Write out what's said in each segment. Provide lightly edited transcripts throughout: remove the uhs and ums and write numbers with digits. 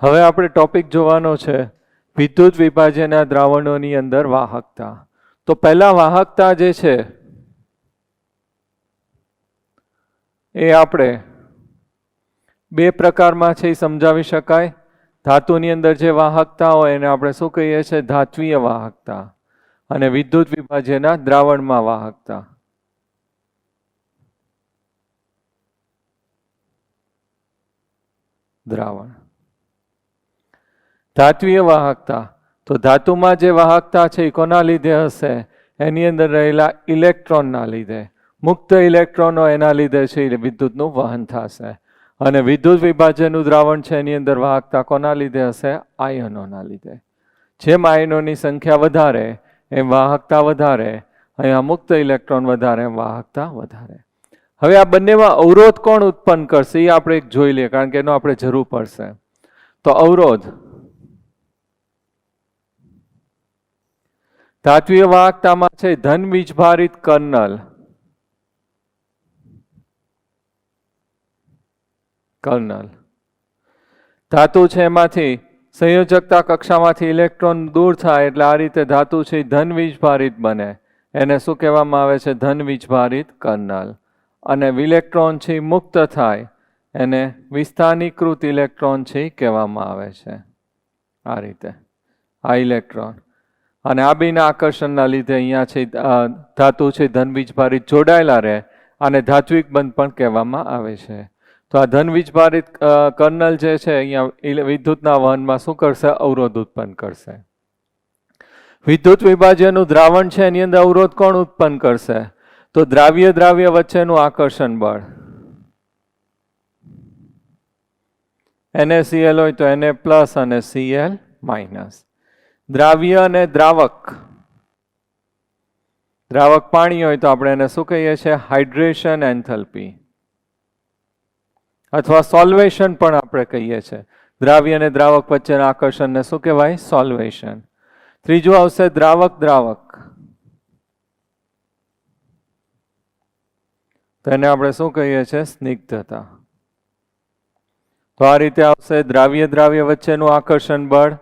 હવે આપણે ટોપિક જોવાનો છે વિદ્યુત વિભાજનના દ્રાવણોની અંદર વાહકતા. તો પહેલા વાહકતા જે છે એ આપણે બે પ્રકારમાં છે એ સમજાવી શકાય. ધાતુની અંદર જે વાહકતા હોય એને આપણે શું કહીએ છીએ? ધાત્વીય વાહકતા. અને વિદ્યુત વિભાજનના દ્રાવણમાં વાહકતા. દ્રાવણ. ધાત્વીય વાહકતા, તો ધાતુમાં જે વાહકતા છે એ કોના લીધે હશે? એની અંદર રહેલા ઇલેક્ટ્રોનના લીધે. મુક્ત ઇલેક્ટ્રોનો એના લીધે છે એ વિદ્યુતનું વહન થશે. અને વિદ્યુત વિભાજનનું દ્રાવણ છે એની અંદર વાહકતા કોના લીધે હશે? આયનોના લીધે. જેમ આયનોની સંખ્યા વધારે એમ વાહકતા વધારે. અહીંયા મુક્ત ઇલેક્ટ્રોન વધારે એમ વાહકતા વધારે. હવે આ બંનેમાં અવરોધ કોણ ઉત્પન્ન કરશે એ આપણે એક જોઈ લઈએ, કારણ કે એનો આપણે જરૂર પડશે. તો અવરોધ ધાત્વીય વાહકતામાં છે ધન વીજભારિત કર્નલ. ધાતુ છે એમાંથી સંયોજકતા કક્ષામાંથી ઇલેક્ટ્રોન દૂર થાય એટલે આ રીતે ધાતુ છે ધન વીજભારિત બને. એને શું કહેવામાં આવે છે? ધન વીજભારિત કર્નલ. અને ઇલેક્ટ્રોન છે મુક્ત થાય એને વિસ્થાનીકૃત ઇલેક્ટ્રોન છે કહેવામાં આવે છે. આ રીતે આ ઇલેક્ટ્રોન અને આ બેના આકર્ષણના લીધે અહીંયા છે ધાતુ છે ધન વીજભારિત જોડાયેલા રહે અને ધાત્વિક બંધ પણ કહેવામાં આવે છે. તો આ ધન વીજભારિત કર્નલ જે છે અહીંયા વિદ્યુતના વહનમાં શું કરશે? અવરોધ ઉત્પન્ન કરશે. વિદ્યુત વિભાજનનું દ્રાવણ છે એની અંદર અવરોધ કોણ ઉત્પન્ન કરશે? તો દ્રાવ્ય દ્રાવ્ય વચ્ચેનું આકર્ષણ બળ. NaCl હોય તો Na પ્લસ અને Cl માઇનસ. દ્રાવ્ય અને દ્રાવક. દ્રાવક પાણી હોય તો આપણે એને શું કહીએ છીએ? હાઇડ્રેશન એન્થલ્પી અથવા સોલ્વેશન પણ આપણે કહીએ છીએ. દ્રાવ્ય અને દ્રાવક વચ્ચેના આકર્ષણને શું કહેવાય? સોલ્વેશન. ત્રીજું આવશે દ્રાવક દ્રાવક. તો એને આપણે શું કહીએ છીએ? સ્નિગ્ધતા. તો આ રીતે આવશે દ્રાવ્ય દ્રાવ્ય વચ્ચેનું આકર્ષણ બળ.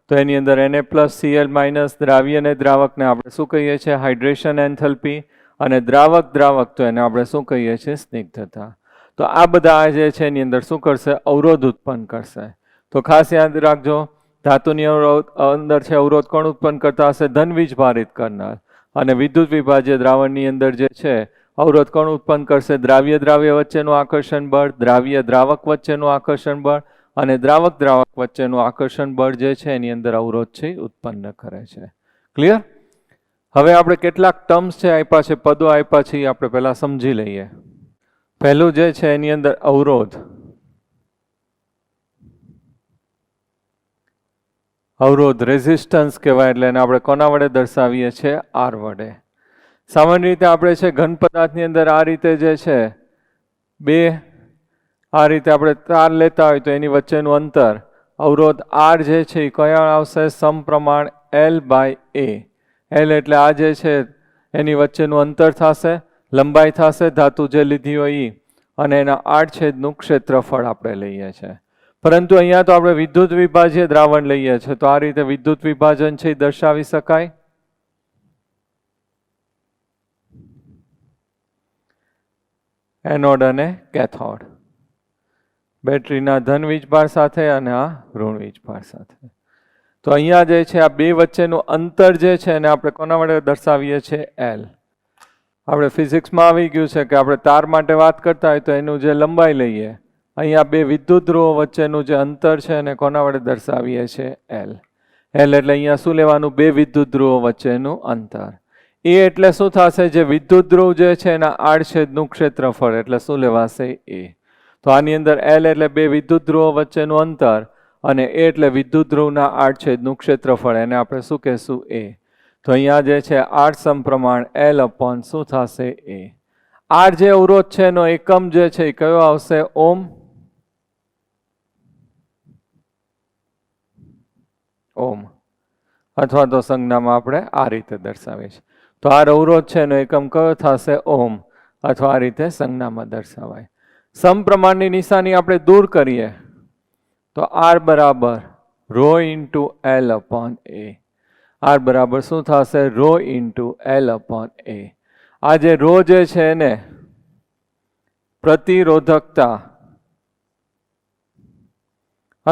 તો એની અંદર Na પ્લસ Cl માઇનસ. દ્રાવ્ય અને દ્રાવકને આપણે શું કહીએ છીએ? હાઇડ્રેશન એન્થલ્પી. અને દ્રાવક દ્રાવક તો એને આપણે શું કહીએ છીએ? સ્નિગ્ધતા. તો આ બધા જે છે એની અંદર શું કરશે? અવરોધ ઉત્પન્ન કરશે. તો ખાસ યાદ રાખજો, ધાતુની અંદર છે અવરોધ કોણ ઉત્પન્ન કરતા હશે? ધન વીજભારિત કર્નલ. અને વિદ્યુત વિભાજ્ય દ્રાવણની અંદર જે છે અવરોધ કોણ ઉત્પન્ન કરશે? દ્રાવ્ય દ્રાવ્ય વચ્ચેનું આકર્ષણ બળ, દ્રાવ્ય દ્રાવક વચ્ચેનું આકર્ષણ બળ અને દ્રાવક દ્રાવક વચ્ચેનું આકર્ષણ બળ જે છે એની અંદર અવરોધ છે ઉત્પન્ન કરે છે. ક્લિયર? હવે આપણે કેટલાક ટર્મ્સ છે આપ્યા છે, પદો આપ્યા છે, એ આપણે પહેલા સમજી લઈએ. પહેલું જે છે એની અંદર અવરોધ. અવરોધ રેઝિસ્ટન્સ કહેવાય. એટલે એને આપણે કોના વડે દર્શાવીએ છીએ? R વડે. સામાન્ય રીતે આપણે છે ઘન પદાર્થની અંદર આ રીતે જે છે બે આ રીતે આપણે તાર લેતા હોય તો એની વચ્ચેનું અંતર અવરોધ R જે છે એ કયા આવશે? સમપ્રમાણ L/A. L એટલે આ જે છે એની વચ્ચેનું અંતર થશે, લંબાઈ થશે ધાતુ જે લીધી હોય એ, અને એના આડછેદનું ક્ષેત્રફળ આપણે લઈએ છીએ. પરંતુ અહીંયા તો આપણે વિદ્યુત વિભાજ્ય દ્રાવણ લઈએ છીએ, તો આ રીતે વિદ્યુત વિભાજન છે એ દર્શાવી શકાય. એનોડ અને કેથોડ. બેટરીના ધન વીજભાર સાથે અને આ ઋણ વીજભાર સાથે. તો અહીંયા જે છે આ બે વચ્ચેનું અંતર જે છે એને આપણે કોના વડે દર્શાવીએ છીએ? L. આપણે ફિઝિક્સમાં આવી ગયું છે કે આપણે તાર માટે વાત કરતા હોય તો એનું જે લંબાઈ લઈએ, અહીંયા બે વિદ્યુત ધ્રુવો વચ્ચેનું જે અંતર છે એને કોના વડે દર્શાવીએ છીએ? L. L એટલે અહીંયા શું લેવાનું? બે વિદ્યુત ધ્રુવો વચ્ચેનું અંતર. એ એટલે શું થશે? જે વિદ્યુત ધ્રુવ જે છે એના આડછેદનું ક્ષેત્રફળ એટલે શું લેવાશે? A. તો આની અંદર L એટલે બે વિદ્યુત ધ્રુવો વચ્ચેનું અંતર અને A એટલે વિદ્યુત ધ્રુવના આડછેદનું ક્ષેત્રફળ, એને આપણે શું કહેશું? A. તો અહીંયા જે છે R સમપ્રમાણ L અપોન શું થશે? A. R જે અવરોધ છે એનો એકમ જે છે એ કયો આવશે? ઓમ. ઓમ અથવા તો સંજ્ઞામાં આપણે આ રીતે દર્શાવીએ છીએ. તો R અવરોધ છે એનો એકમ કયો થશે? ઓમ. અથવા આ રીતે સંજ્ઞામાં દર્શાવાય. સમપ્રમાણની નિશાની આપણે દૂર કરીએ તો આર બરાબર રો ઇન્ટુ એલ અપોન એ. આર બરાબર શું થશે? રો ઇન્ટુ એલ અપોન એ. આ જે રો જે છે એને પ્રતિરોધકતા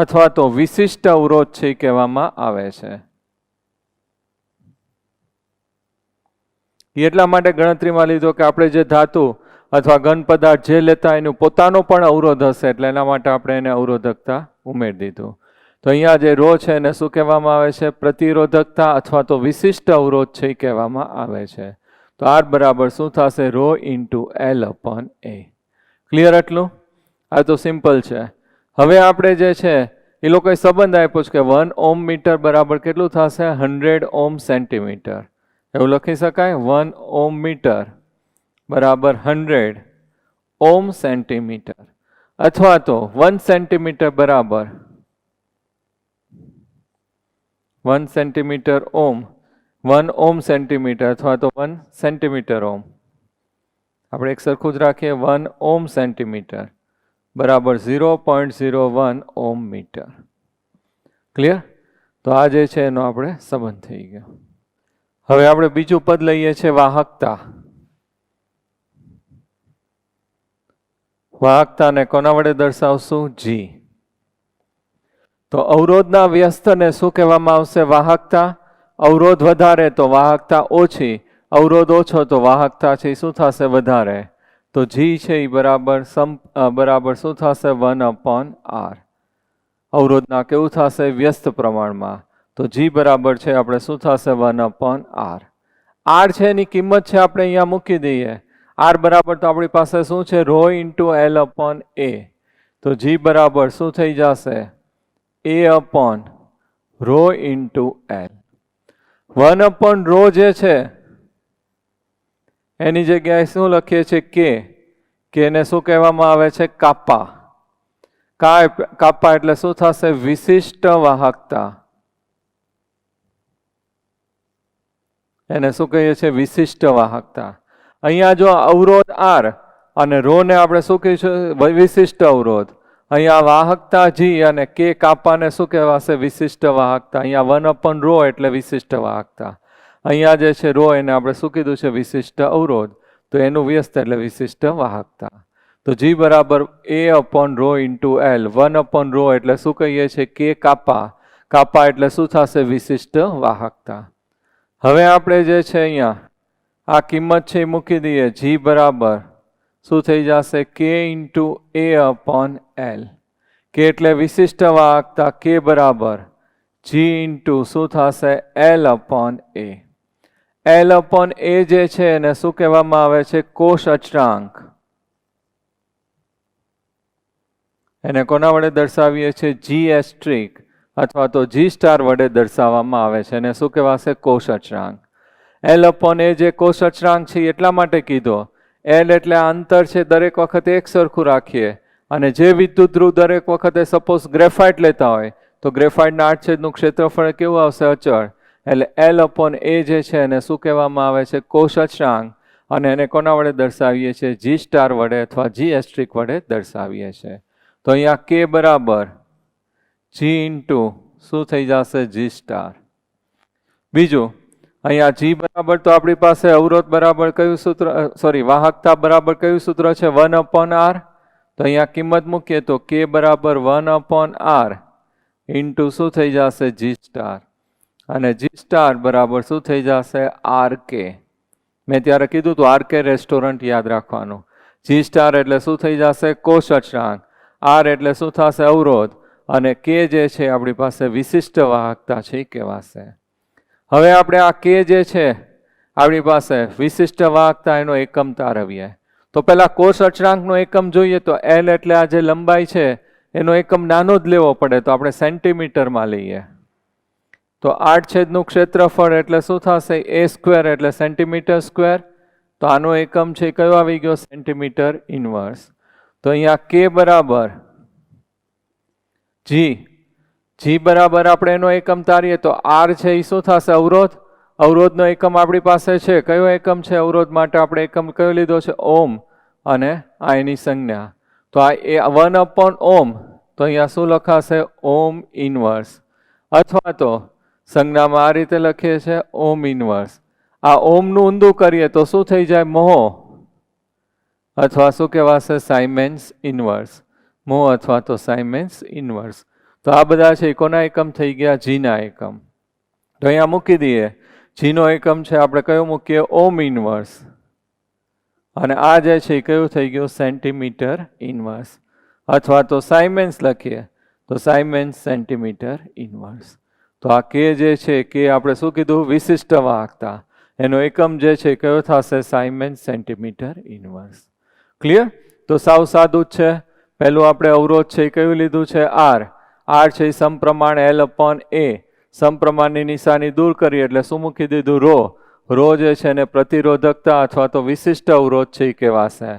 અથવા તો વિશિષ્ટ અવરોધ છે કહેવામાં આવે છે. એટલા માટે ગણતરીમાં લીધો કે આપણે જે ધાતુ અથવા ઘન પદાર્થ જે લેતા એનું પોતાનો પણ અવરોધ હશે, એટલે એના માટે આપણે એને અવરોધકતા ઉમેરી દીધું. તો અહીંયા જે રો છે એને શું કહેવામાં આવે છે? પ્રતિરોધકતા અથવા તો વિશિષ્ટ અવરોધ છે એ કહેવામાં આવે છે. તો આર બરાબર શું થશે? રો ઇન્ટુ એલ અપોન એ. ક્લિયર એટલું? આ તો સિમ્પલ છે. હવે આપણે જે છે એ લોકોએ સંબંધ આપ્યો છે કે 1 ઓમ મીટર બરાબર કેટલું થશે? 100 ઓમ સેન્ટીમીટર. એવું લખી શકાય? 1 ઓમ મીટર બરાબર 100 ઓમ સેન્ટીમીટર, અથવા તો 1 સેન્ટીમીટર બરાબર 1 સેન્ટીમીટર ઓમ, 1 ઓમ સેન્ટીમીટર અથવા તો 1 સેન્ટીમીટર ઓમ. આપણે એક સરખું જ રાખીએ. 1 ઓમ સેન્ટીમીટર બરાબર 0.01 ઓમ મીટર. ક્લિયર? તો આ જે છે એનો આપણે સંબંધ થઈ ગયો. હવે આપણે બીજું પદ લઈએ છીએ વાહકતા. વાહકતાને કોના વડે દર્શાવશું? જી. તો અવરોધના વ્યસ્તને શું કહેવામાં આવશે? વાહકતા. અવરોધ વધારે તો વાહકતા ઓછી, અવરોધ ઓછો તો વાહકતા છે શું થશે? વધારે. તો જી છે એ બરાબર શું થશે? 1 અપોન આર. અવરોધના કેવું થશે? વ્યસ્ત પ્રમાણમાં. તો જી બરાબર છે આપણે શું થશે? 1 અપોન આર. આર છે એની કિંમત છે આપણે અહીંયા મૂકી દઈએ. આર બરાબર તો આપણી પાસે શું છે? Rho into L upon A. તો જી બરાબર શું થઈ જશે? A upon rho into L. 1 upon rho જે છે એની જગ્યાએ શું લખીએ છીએ? કે. કે એને શું કહેવામાં આવે છે? કાપા. કાપા એટલે શું થશે? વિશિષ્ટ વાહકતા. એને શું કહીએ છીએ? વિશિષ્ટ વાહકતા. અહીંયા જો અવરોધ આર અને રો ને આપણે શું કહીશું? વિશિષ્ટ અવરોધ. અહીંયા વાહકતા જી અને કે કાપાને શું કહેવાશે? વિશિષ્ટ વાહકતા. અહીંયા 1 અપોન રો એટલે વિશિષ્ટ વાહકતા. અહીંયા જે છે રો એને આપણે શું કીધું છે? વિશિષ્ટ અવરોધ. તો એનું વ્યસ્ત એટલે વિશિષ્ટ વાહકતા. તો જી બરાબર A upon rho into L. 1 upon rho એટલે શું કહીએ છીએ? કે કાપા. કાપા એટલે શું થશે? વિશિષ્ટ વાહકતા. હવે આપણે જે છે અહીંયા આ કિંમત છે એ મૂકી દઈએ. જી બરાબર શું થઈ જશે? કે ઇન્ટુ એ અપોન એલ. કે એટલે વિશિષ્ટ વાહકતા. કે બરાબર જી ઇન્ટુ શું થશે? એલ અપોન એ. એલ અપોન એ જે છે એને શું કહેવામાં આવે છે? કોષ અચળાંક. એને કોના વડે દર્શાવીએ છીએ? જી એસ્ટ્રિક અથવા તો જી સ્ટાર વડે દર્શાવવામાં આવે છે. એને શું કહેવાશે? કોષ અચળાંક. એલ અપોન એ જે કોષ અચળાંક છે એટલા માટે કીધો. એલ એટલે આ અંતર છે દરેક વખતે એક સરખું રાખીએ. અને જે વિદ્યુત ધ્રુવ દરેક વખતે સપોઝ ગ્રેફાઇટ લેતા હોય તો ગ્રેફાઇટના આડછેદનું ક્ષેત્રફળ કેવું આવશે? અચળ. એટલે એલ અપોન એ જે છે એને શું કહેવામાં આવે છે? કોષ અચળાંક. અને એને કોના વડે દર્શાવીએ છીએ? જી સ્ટાર વડે અથવા જી એસ્ટ્રિક વડે દર્શાવીએ છીએ. તો અહીંયા કે બરાબર જી ઇન્ટુ શું થઈ જશે? જી સ્ટાર. બીજું અહીંયા જી બરાબર તો આપણી પાસે અવરોધ બરાબર કયું સૂત્ર? વાહકતા બરાબર કયું સૂત્ર છે? 1 અપોન આર. તો અહીંયા કિંમત મૂકીએ તો કે બરાબર 1 અપોન આર ઇન્ટુ શું થઈ જશે? જી સ્ટાર. અને જી સ્ટાર બરાબર શું થઈ જશે? R K. મેં ત્યારે કીધું તો આર કે રેસ્ટોરન્ટ યાદ રાખવાનું. જી સ્ટાર એટલે શું થઈ જશે? કોષ અચળાંક. આર એટલે શું થશે? અવરોધ. અને કે જે છે આપણી પાસે વિશિષ્ટ વાહકતા છે એ કહેવાશે. હવે આપણે આ કે જે છે આપણી પાસે વિશિષ્ટ વાહકતા એનો એકમ તારવીએ. તો પહેલા કોષ અચળાંકનો એકમ જોઈએ તો એલ એટલે આ જે લંબાઈ છે એનો એકમ નાનો જ લેવો પડે તો આપણે સેન્ટીમીટરમાં લઈએ. તો આડછેદનું ક્ષેત્રફળ એટલે શું થશે? એ સ્ક્વેર એટલે સેન્ટીમીટર સ્ક્વેર. તો આનો એકમ છે કયો આવી ગયો? Centimetre inverse. તો અહીંયા કે બરાબર જી. જી બરાબર આપણે એનો એકમ તારીએ તો આર છે એ શું થશે? અવરોધ. અવરોધનો એકમ આપણી પાસે છે. કયો એકમ છે અવરોધ માટે? આપણે એકમ કયો લીધો છે? ઓમ. અને આ એની સંજ્ઞા. તો આ 1 અપોન ઓમ તો અહીંયા શું લખાશે? ઓમ ઇનવર્સ. અથવા તો સંજ્ઞામાં આ રીતે લખીએ છીએ ઓમ ઇનવર્સ. આ ઓમનું ઊંધું કરીએ તો શું થઈ જાય? મોહ. અથવા શું કહેવાશે? સાયમેન્સ ઇનવર્સ. મોહ અથવા તો સાયમેન્સ ઇનવર્સ. તો આ બધા છે કોના એકમ થઈ ગયા? જીના એકમ. તો અહીંયા મૂકી દઈએ. જીનો એકમ છે આપણે કયો મૂકીએ? ઓમ ઇનવર્સ. અને આ જે છે એ કયું થઈ ગયું? Centimetre inverse. અથવા તો સાયમેન્સ લખીએ તો સાયમેન્સ સેન્ટીમીટર ઇનવર્સ. તો આ કે જે છે કે આપણે શું કીધું? વિશિષ્ટ વાહકતા. એનો એકમ જે છે કયો થશે? સાયમેન્સ સેન્ટીમીટર ઇનવર્સ. ક્લિયર? તો સાવ સાદું જ છે. પહેલું આપણે અવરોધ છે એ કયું લીધું છે? આર. આર છે એ સમપ્રમાણ L/A. સમપ્રમાણની નિશાની દૂર કરી એટલે શું મૂકી દીધું? રો. રો જે છે એને પ્રતિરોધકતા અથવા તો વિશિષ્ટ અવરોધ છે એ કહેવાશે.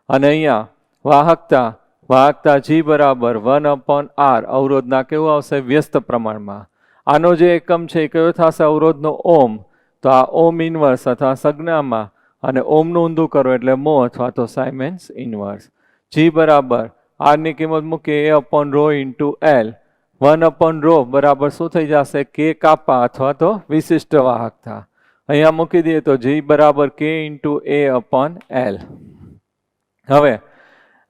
અને અહીંયા વાહકતા. વાહકતા G બરાબર 1/R. અવરોધના કેવું આવશે? વ્યસ્ત પ્રમાણમાં. આનો જે એકમ છે એ કયો થશે? અવરોધનો ઓમ. તો આ ઓમ ઇનવર્સ અથવા સંજ્ઞામાં અને ઓમનું ઊંધું કરો એટલે મો અથવા તો સાયમેન્સ ઇનવર્સ. G બરાબર R ની કિંમત મૂકીએ A/ρ ઇન્ટુ L. 1/ρ બરાબર શું થઈ જશે? K કાપા અથવા તો વિશિષ્ટ વાહકતા. અહીંયા મૂકી દઈએ તો G બરાબર K ઇન્ટુ A/L. હવે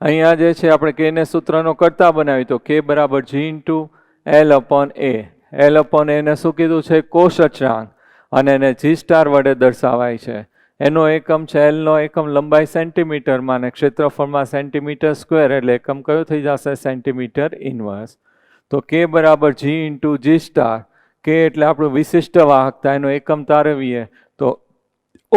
અહીંયા જે છે આપણે K ને સૂત્રનો કરતા બનાવી તો K બરાબર G ઇન્ટુ L/A. L/A ને શું કીધું છે? કોષ અચળાંક. અને એને G સ્ટાર વડે દર્શાવાય છે. એનો એકમ છે L નો એકમ લંબાઈ સેન્ટીમીટરમાં અને ક્ષેત્રફળમાં સેન્ટીમીટર સ્ક્વેર એટલે એકમ કયો થઈ જશે? Centimetre inverse. તો K બરાબર G into G star. K એટલે આપણું વિશિષ્ટ વાહકતા. એનો એકમ તારવીએ તો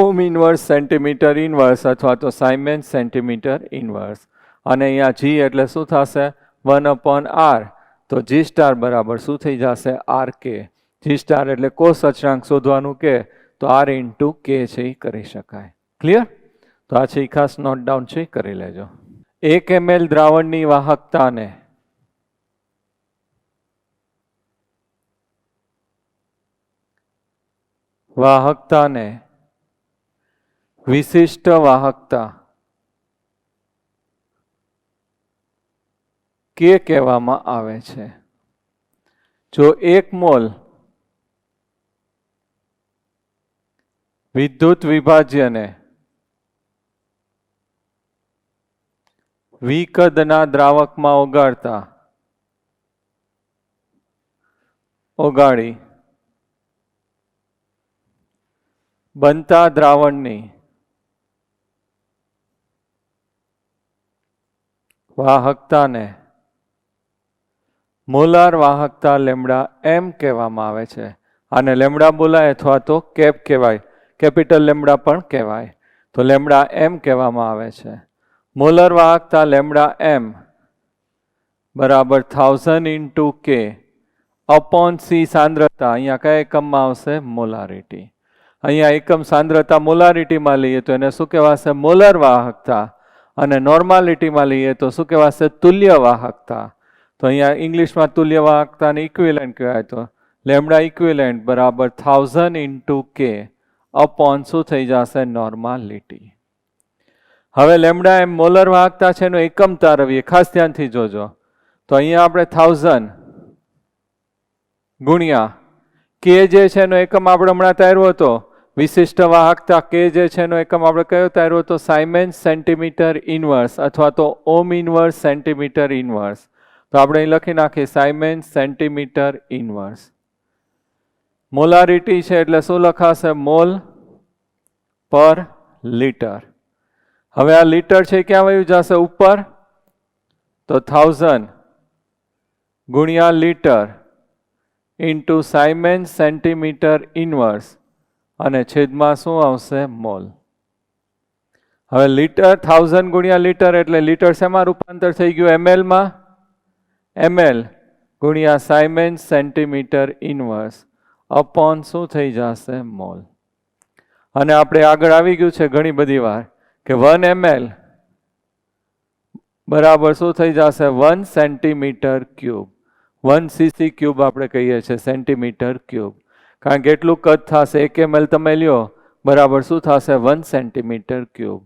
ઓમ ઇનવર્સ સેન્ટીમીટર ઇનવર્સ અથવા તો સાયમેન્સ સેન્ટીમીટર ઇનવર્સ. અને અહીંયા G એટલે શું થશે? 1/R. તો G સ્ટાર બરાબર શું થઈ જશે? RK. G સ્ટાર એટલે કોષ અચળાંક શોધવાનું કે તો R ઇન્ટુ K છે એ કરી શકાય. ક્લિયર? તો આ છે એ ખાસ નોટ ડાઉન છે કરી લેજો. 1 ml દ્રાવણની વાહકતાને વિશિષ્ટ વાહકતા કે કહેવામાં આવે છે. જો 1 મોલ વિદ્યુત વિભાજ્યને વિકદના દ્રાવકમાં ઓગાળી બનતા દ્રાવણની વાહકતાને મોલાર વાહકતા લેમ્ડા એમ કહેવામાં આવે છે. આને લેમ્ડા બોલાય અથવા તો કેપ કહેવાય. કેપિટલ લેમ્ડા પણ કહેવાય. તો લેમ્ડા એમ કહેવામાં આવે છે. મોલર વાહકતા લેમ્ડા એમ બરાબર 1000 ઇન્ટુ K અપોન C સાંદ્રતા. અહીંયા કયા એકમમાં આવશે? મોલારિટી. અહીંયા એકમ સાંદ્રતા મોલારિટીમાં લઈએ તો એને શું કહેવાશે? મોલર વાહકતા. અને નોર્માલિટીમાં લઈએ તો શું કહેવાશે? તુલ્ય વાહકતા. તો અહીંયા ઇંગ્લિશમાં તુલ્ય વાહકતાને ઇક્વિવેલન્ટ કહેવાય. તો લેમ્ડા ઇક્વિવેલન્ટ બરાબર 1000 ઇન્ટુ K અપોન શું થઈ જશે? નોર્માલિટી. હવે લેમ્ડા એમ મોલર વાહકતા છે એનો એકમ તારવીએ. ખાસ ધ્યાનથી જોજો. તો અહીંયા આપણે 1000 ગુણ્યા K જે છે એનો એકમ આપણે હમણાં તાર્યો હતો. વિશિષ્ટ વાહકતા K જે છે એનો એકમ આપણે કયો તાર્યો હતો? સાયમેન્સ સેન્ટીમીટર ઇનવર્સ અથવા તો ઓમ ઇનવર્સ સેન્ટીમીટર ઇનવર્સ. તો આપણે અહીં લખી નાખીએ સાયમેન્સ સેન્ટીમીટર ઇનવર્સ. મોલારિટી છે એટલે શું લખાશે? મોલ પર લીટર. હવે આ લીટર છે ક્યાં વયું જશે? ઉપર. તો 1000 ગુણ્યા litre into siemens centimetre inverse અને છેદમાં શું આવશે? મોલ. હવે લીટર 1000 ગુણ્યા લીટર એટલે લીટર શેમાં રૂપાંતર થઈ ગયું? ml માં. ml ગુણ્યા સાયમેન્સ સેન્ટીમીટર ઇનવર્સ અપોન શું થઈ જશે? મોલ. અને આપણે આગળ આવી ગયું છે ઘણી બધી વાર કે 1 ml બરાબર શું થઈ જશે? 1 સેન્ટીમીટર ક્યુબ. 1 cc ક્યુબ આપણે કહીએ છીએ સેન્ટીમીટર ક્યુબ. કારણ કે એટલું કદ થશે. 1 ml તમે લ્યો બરાબર શું થશે? 1 સેન્ટીમીટર ક્યુબ.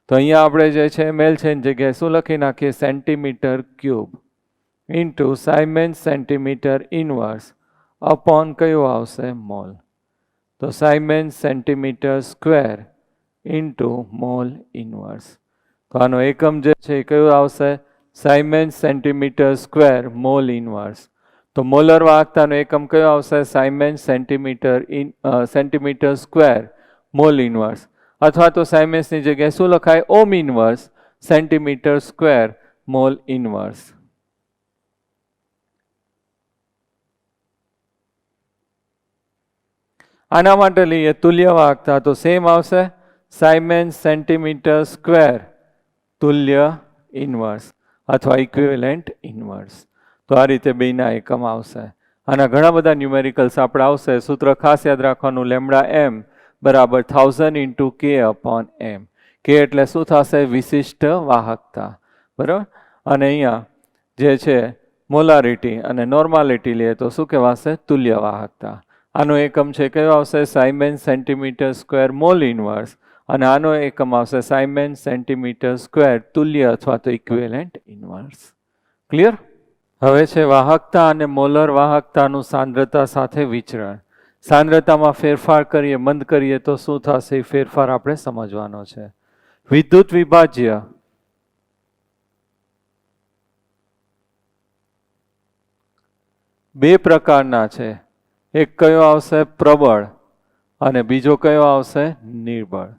તો અહીંયા આપણે જે છે ml છે એની જગ્યાએ શું લખી નાખીએ? Centimetre cube. Into siemens centimetre inverse upon કયું આવશે મોલ. તો siemens centimetre square into mole inverse. તો આનો એકમ જે છે એ કયું આવશે? Siemens centimetre square mole inverse. તો મોલર વાહકતાનો એકમ કયો આવશે? Siemens centimetre square mole inverse. અથવા તો સાયમેન્સની જગ્યાએ શું લખાય? Ohm inverse centimetre square mole inverse. આના માટે લઈએ તુલ્ય વાહકતા. તો સેમ આવશે સાયમેન્સ સેન્ટીમીટર સ્ક્વેર તુલ્ય ઇનવર્સ અથવા ઇક્વિવેલન્ટ ઇનવર્સ. તો આ રીતે બેના એકમ આવશે. આના ઘણા બધા ન્યુમેરિકલ્સ આપણે આવશે. સૂત્ર ખાસ યાદ રાખવાનું, લેમડા એમ બરાબર 1000 ઇન્ટુ કે અપોન એમ. કે એટલે શું થશે? વિશિષ્ટ વાહકતા. બરાબર. અને અહીંયા જે છે મોલારિટી અને નોર્માલિટી લઈએ તો શું કહેવાશે? તુલ્ય વાહકતા. આનો એકમ છે કયો આવશે? Siemens centimetre square mole inverse. અને આનો એકમ આવશે સાયમેન્સ સેન્ટીમીટર સ્ક્વેર તુલ્ય અથવા તો ઇક્વિવેલન્ટ ઇનવર્સ. ક્લિયર? હવે છે વાહકતા અને મોલર વાહકતાનું સાંદ્રતા સાથે વિચરણ. સાંદ્રતામાં ફેરફાર કરીએ, મંદ કરીએ તો શું થશે? એ ફેરફાર આપણે સમજવાનો છે. વિદ્યુત વિભાજ્ય બે પ્રકારના છે. એક કયો આવશે? પ્રબળ. અને બીજો કયો આવશે? નિર્બળ.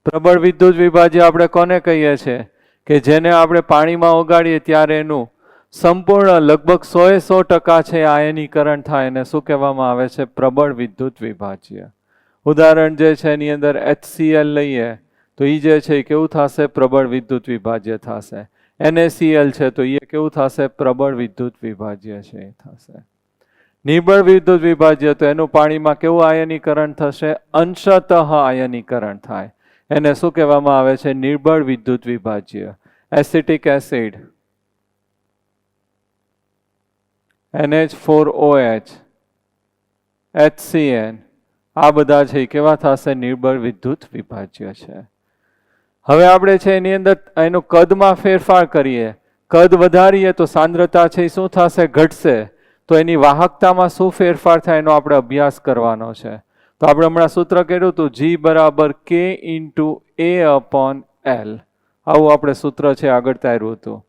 પ્રબળ વિદ્યુત વિભાજ્ય આપણે કોને કહીએ છીએ? કે જેને આપણે પાણીમાં ઓગાળીએ ત્યારે એનું સંપૂર્ણ લગભગ 100% છે આયનીકરણ થાય એને શું કહેવામાં આવે છે? પ્રબળ વિદ્યુત વિભાજ્ય. ઉદાહરણ જે છે એની અંદર HCl લઈએ તો એ જે છે એ કેવું થશે? પ્રબળ વિદ્યુત વિભાજ્ય થશે. NaCl છે તો એ કેવું થશે? પ્રબળ વિદ્યુત વિભાજ્ય છે એ થશે. નિર્બળ વિદ્યુત વિભાજ્ય તો એનું પાણીમાં કેવું આયનીકરણ થશે? અંશતઃ આયનીકરણ થાય. એને શું કહેવામાં આવે છે? નિર્બળ વિદ્યુત વિભાજ્ય. એસિટિક એસિડ NH4OH HCN આ બધા છે કેવા થશે? નિર્બળ વિદ્યુત વિભાજ્ય છે. હવે આપણે છે એની અંદર એનું કદમાં ફેરફાર કરીએ, કદ વધારીએ તો સાંદ્રતા છે શું થશે? ઘટશે. તો એની વાહકતામાં શું ફેરફાર થાય એનો આપણે અભ્યાસ કરવાનો છે. તો આપણે હમણાં સૂત્ર કર્યું હતું G બરાબર K into A upon L. આવું આપણે સૂત્ર છે આગળ તાર્યું હતું.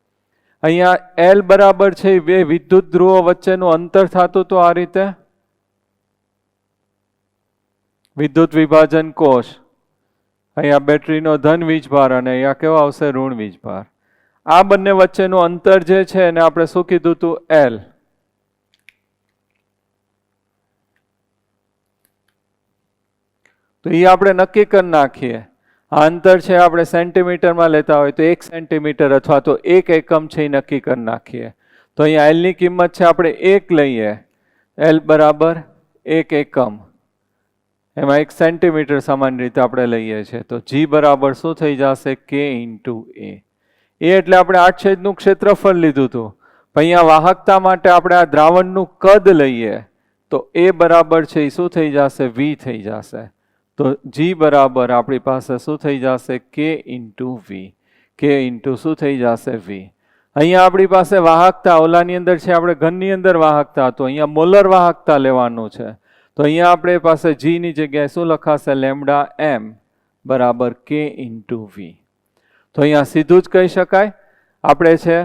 અહીંયા L બરાબર છે બે વિદ્યુત ધ્રુવો વચ્ચેનું અંતર થતું હતું આ રીતે. વિદ્યુત વિભાજન કોષ. અહીંયા બેટરીનો ધન વીજભાર અને અહીંયા કેવો આવશે? ઋણ વીજભાર. આ બંને વચ્ચેનું અંતર જે છે એને આપણે શું કીધું હતું? L. તો એ આપણે નક્કી કરી નાખીએ. આ અંતર છે આપણે સેન્ટીમીટરમાં લેતા હોય તો 1 સેન્ટીમીટર અથવા તો 1 એકમ છે એ નક્કી કરી નાખીએ. તો અહીંયા L ની કિંમત છે આપણે 1 લઈએ. L બરાબર 1 એકમ. એમાં 1 સેન્ટીમીટર સામાન્ય રીતે આપણે લઈએ છીએ. તો G બરાબર શું થઈ જશે? K into A. એટલે આપણે 8 છેદનું ક્ષેત્રફળ લીધું હતું. અહીંયા વાહકતા માટે આપણે આ દ્રાવણનું કદ લઈએ તો A બરાબર છે એ શું થઈ જશે? V થઈ જશે. તો G બરાબર આપણી પાસે શું થઈ જશે? K into V. K into શું થઈ જશે? V. અહીંયા આપણી પાસે વાહકતા ઓલાની અંદર છે આપણે ઘનની અંદર વાહકતા, તો અહીંયા મોલર વાહકતા લેવાનું છે. તો અહીંયા આપણે પાસે G ની જગ્યાએ શું લખાશે? લેમડા M બરાબર K ઇન્ટુ V. તો અહીંયા સીધું જ કહી શકાય આપણે છે